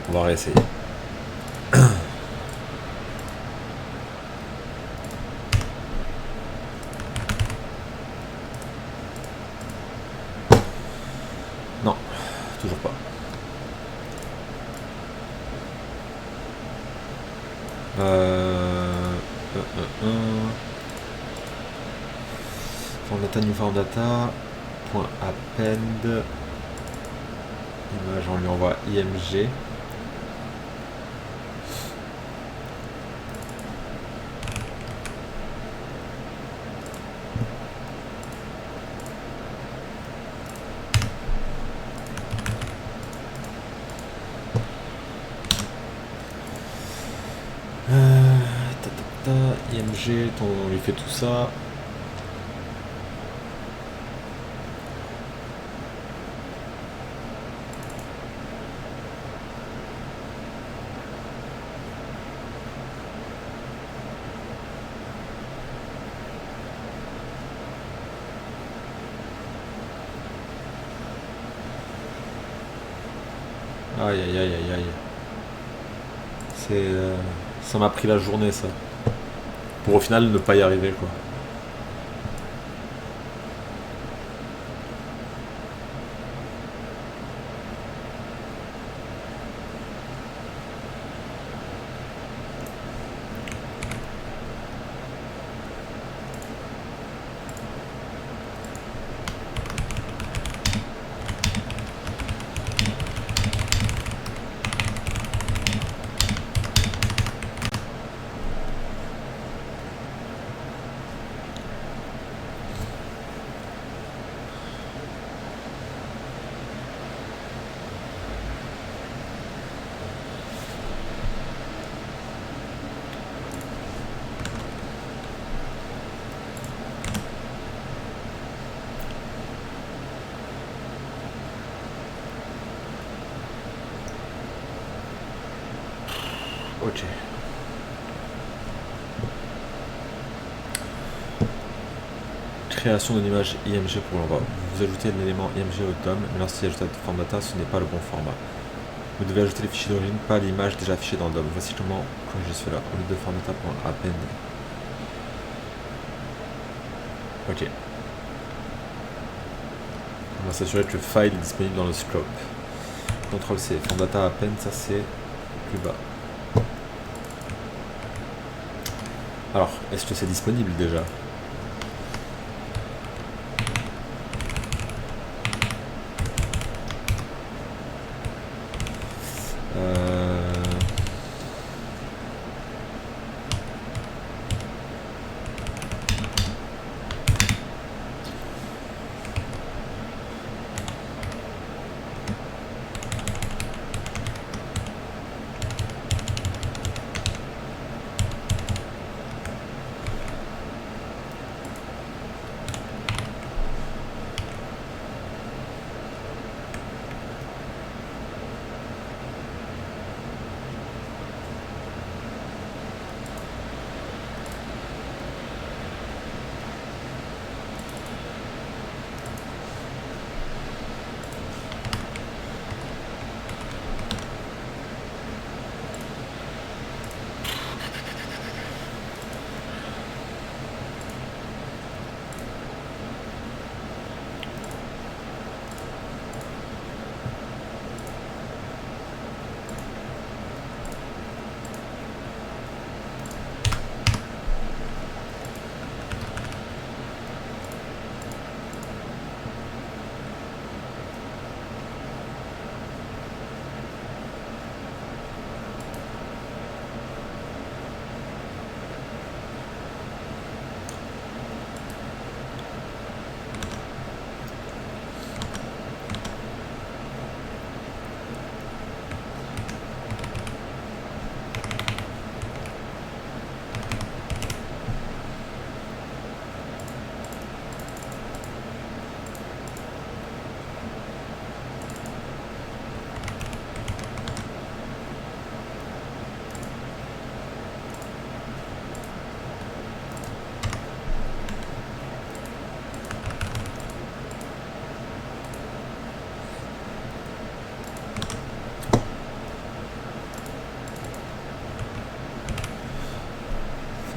On va réessayer. Non, toujours pas. Form data, new form data, point append, image, on lui envoie img. IMG, on lui fait tout ça. Aïe aïe aïe aïe aïe. C'est... ça m'a pris la journée ça. Pour au final ne pas y arriver quoi. Ok. Création d'une image IMG pour l'envoi. Vous ajoutez l'élément IMG au DOM, mais lorsqu'il est ajouté à format data, ce n'est pas le bon format. Vous devez ajouter les fichiers d'origine, pas l'image déjà affichée dans le DOM. Voici comment corriger cela. Au lieu de format data.append. Ok. On va s'assurer que le file est disponible dans le scope. CTRL C. Format data append, ça c'est plus bas. Alors, est-ce que c'est disponible déjà?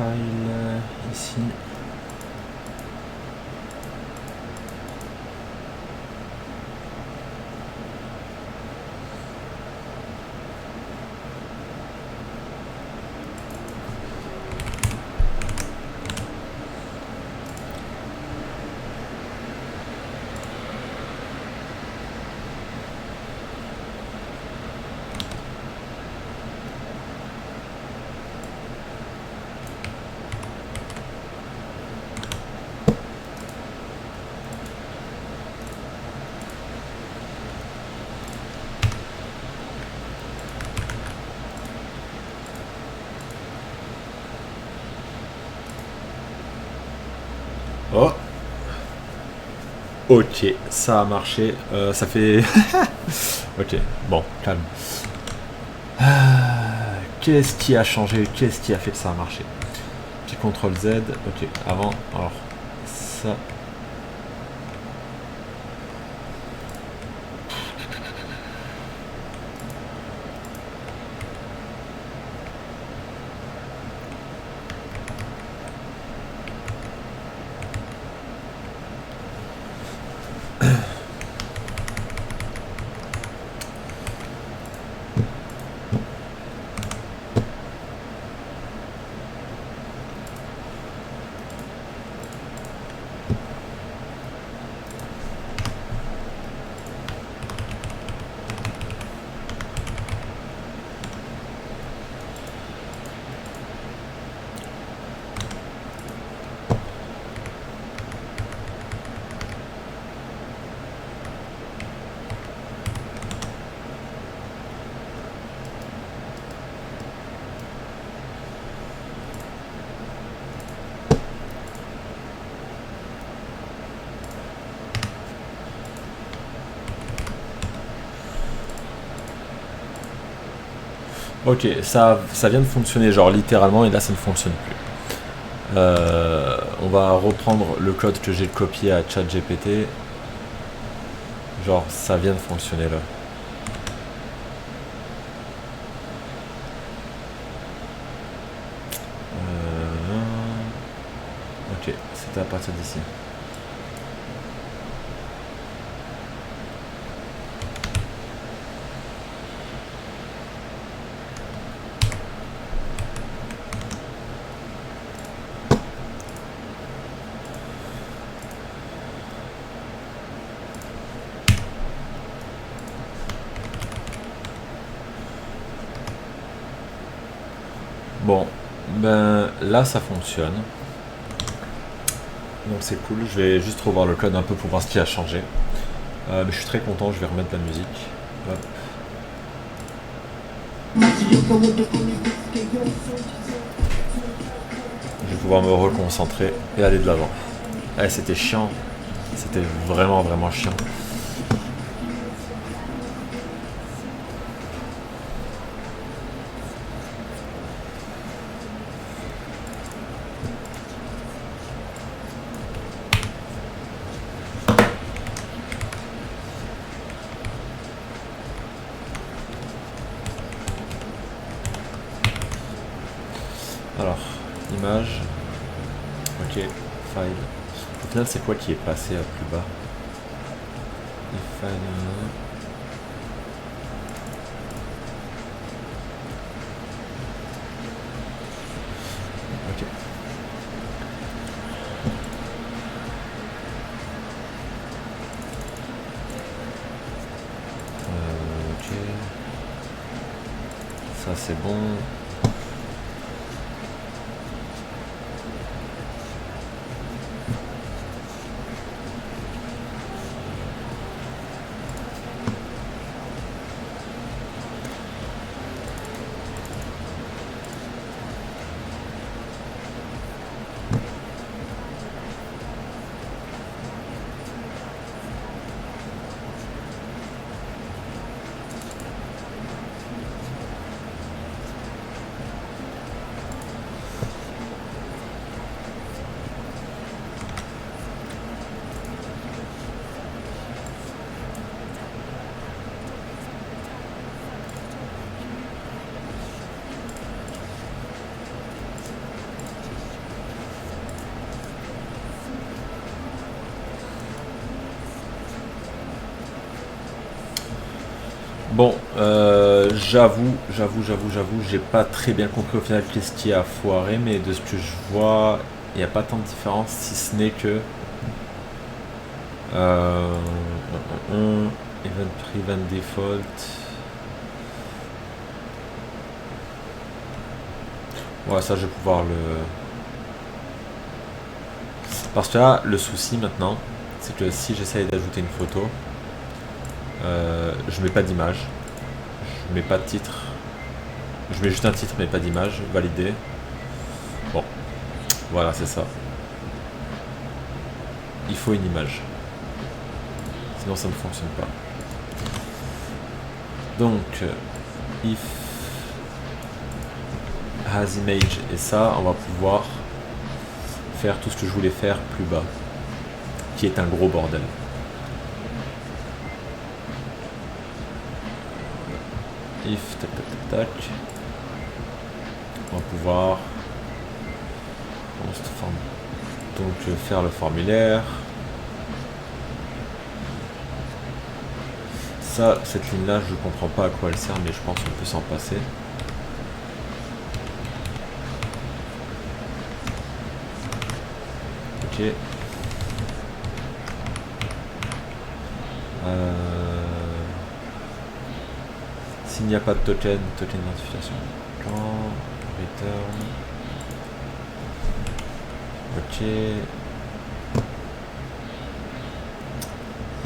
file ici. Oh. Ok, ça a marché. Ça fait... ok, bon, calme. Qu'est-ce qui a changé? Qu'est-ce qui a fait que ça a marché? Petit CTRL Z. Ok, avant, alors, ça... Ok, ça vient de fonctionner, genre littéralement, et là ça ne fonctionne plus. On va reprendre le code que j'ai copié à ChatGPT. Genre, ça vient de fonctionner là. Ok, c'était à partir d'ici. Bon, ben là ça fonctionne. Donc c'est cool, je vais juste revoir le code un peu pour voir ce qui a changé. Mais je suis très content, je vais remettre la musique. Hop. Je vais pouvoir me reconcentrer et aller de l'avant. Eh, c'était chiant, c'était vraiment chiant. Alors, image, ok, file. Au final, c'est quoi qui est passé à plus bas? File. Ok. Ok. Ça c'est bon. Bon, j'avoue, j'ai pas très bien compris au final qu'est-ce qui a foiré, mais de ce que je vois, il n'y a pas tant de différence, si ce n'est que... Event Prevent Default... Ouais, ça je vais pouvoir le... Parce que là, le souci maintenant, c'est que si j'essaye d'ajouter une photo, je mets pas d'image, je mets pas de titre, je mets juste un titre mais pas d'image, validé. Bon, voilà, c'est ça. Il faut une image, sinon ça ne fonctionne pas. Donc, if has image, et ça, on va pouvoir faire tout ce que je voulais faire plus bas, qui est un gros bordel. If tac tac tac tac, on va pouvoir donc faire le formulaire. Ça, cette ligne là je comprends pas à quoi elle sert, mais je pense qu'on peut s'en passer. Ok. S'il n'y a pas de token d'identification, quand return. Ok.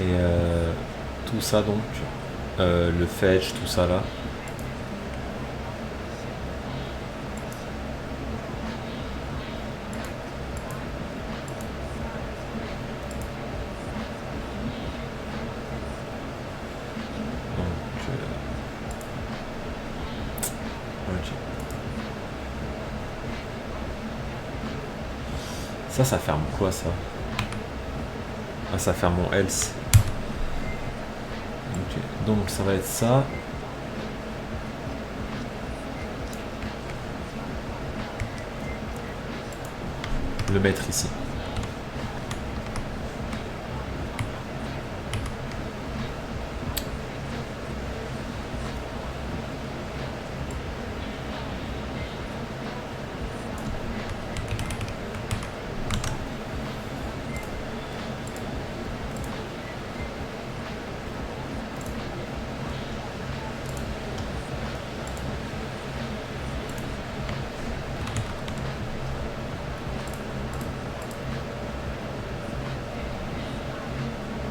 Et tout ça donc, le fetch, tout ça là. Ça ferme quoi ça? Ah, ça ferme mon else. Okay. Donc ça va être ça. Le mettre ici.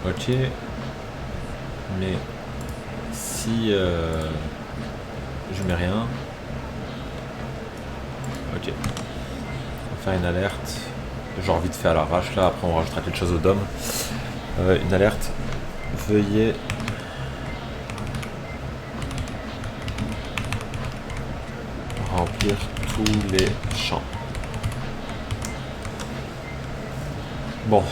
Ok, mais si je mets rien, ok, on va faire une alerte, genre vite fait à l'arrache là, après on rajoutera quelque chose au DOM, une alerte, veuillez remplir tous les champs. Bon.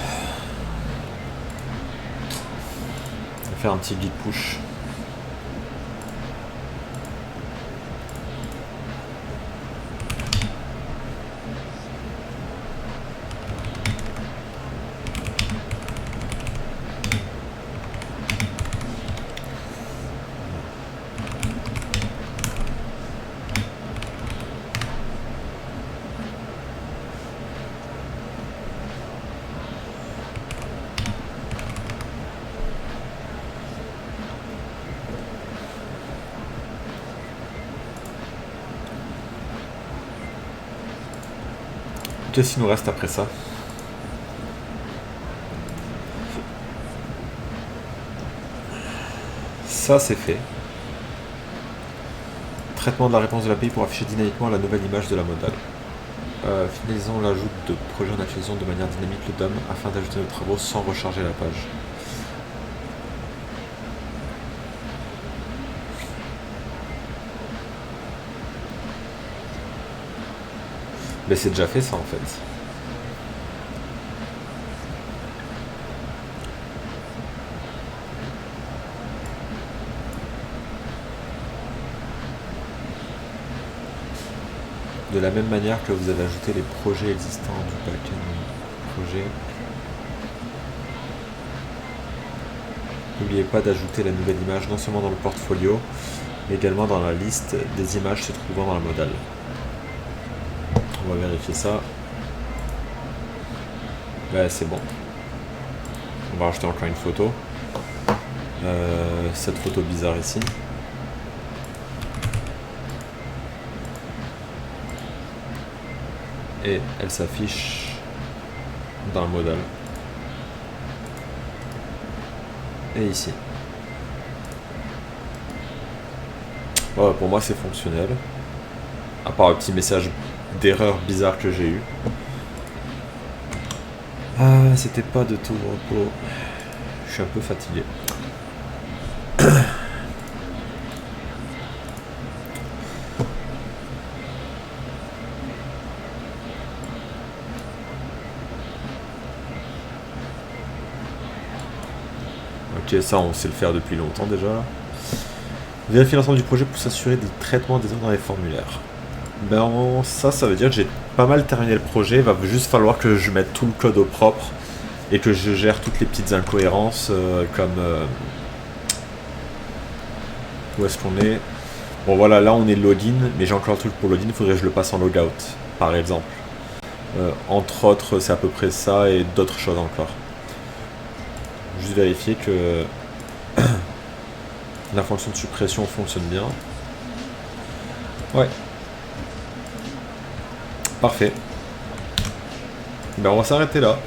Faire un petit git push. Qu'est-ce qu'il nous reste après ça? Ça c'est fait. Traitement de la réponse de l'API pour afficher dynamiquement la nouvelle image de la modale. Finalisons l'ajout de projets en utilisant de manière dynamique le DOM afin d'ajouter nos travaux sans recharger la page. Mais c'est déjà fait ça en fait. De la même manière que vous avez ajouté les projets existants du backend projet. N'oubliez pas d'ajouter la nouvelle image non seulement dans le portfolio, mais également dans la liste des images se trouvant dans la modale. On va vérifier ça. Ouais, c'est bon. On va rajouter encore une photo. Cette photo bizarre ici. Et elle s'affiche dans le modal. Et ici. Voilà, pour moi c'est fonctionnel. À part un petit message d'erreur bizarre que j'ai eu. Ah, c'était pas de tout repos. Je suis un peu fatigué. Ok, ça on sait le faire depuis longtemps déjà. Vérifier l'ensemble du projet pour s'assurer du traitement des ordres dans les formulaires. Ben ça veut dire que j'ai pas mal terminé le projet. Il va juste falloir que je mette tout le code au propre et que je gère toutes les petites incohérences comme... Où est-ce qu'on est? Bon voilà, là on est login, mais j'ai encore un truc pour login, il faudrait que je le passe en logout, par exemple. Entre autres, c'est à peu près ça et d'autres choses encore. Juste vérifier que la fonction de suppression fonctionne bien. Ouais. Parfait. Ben on va s'arrêter là.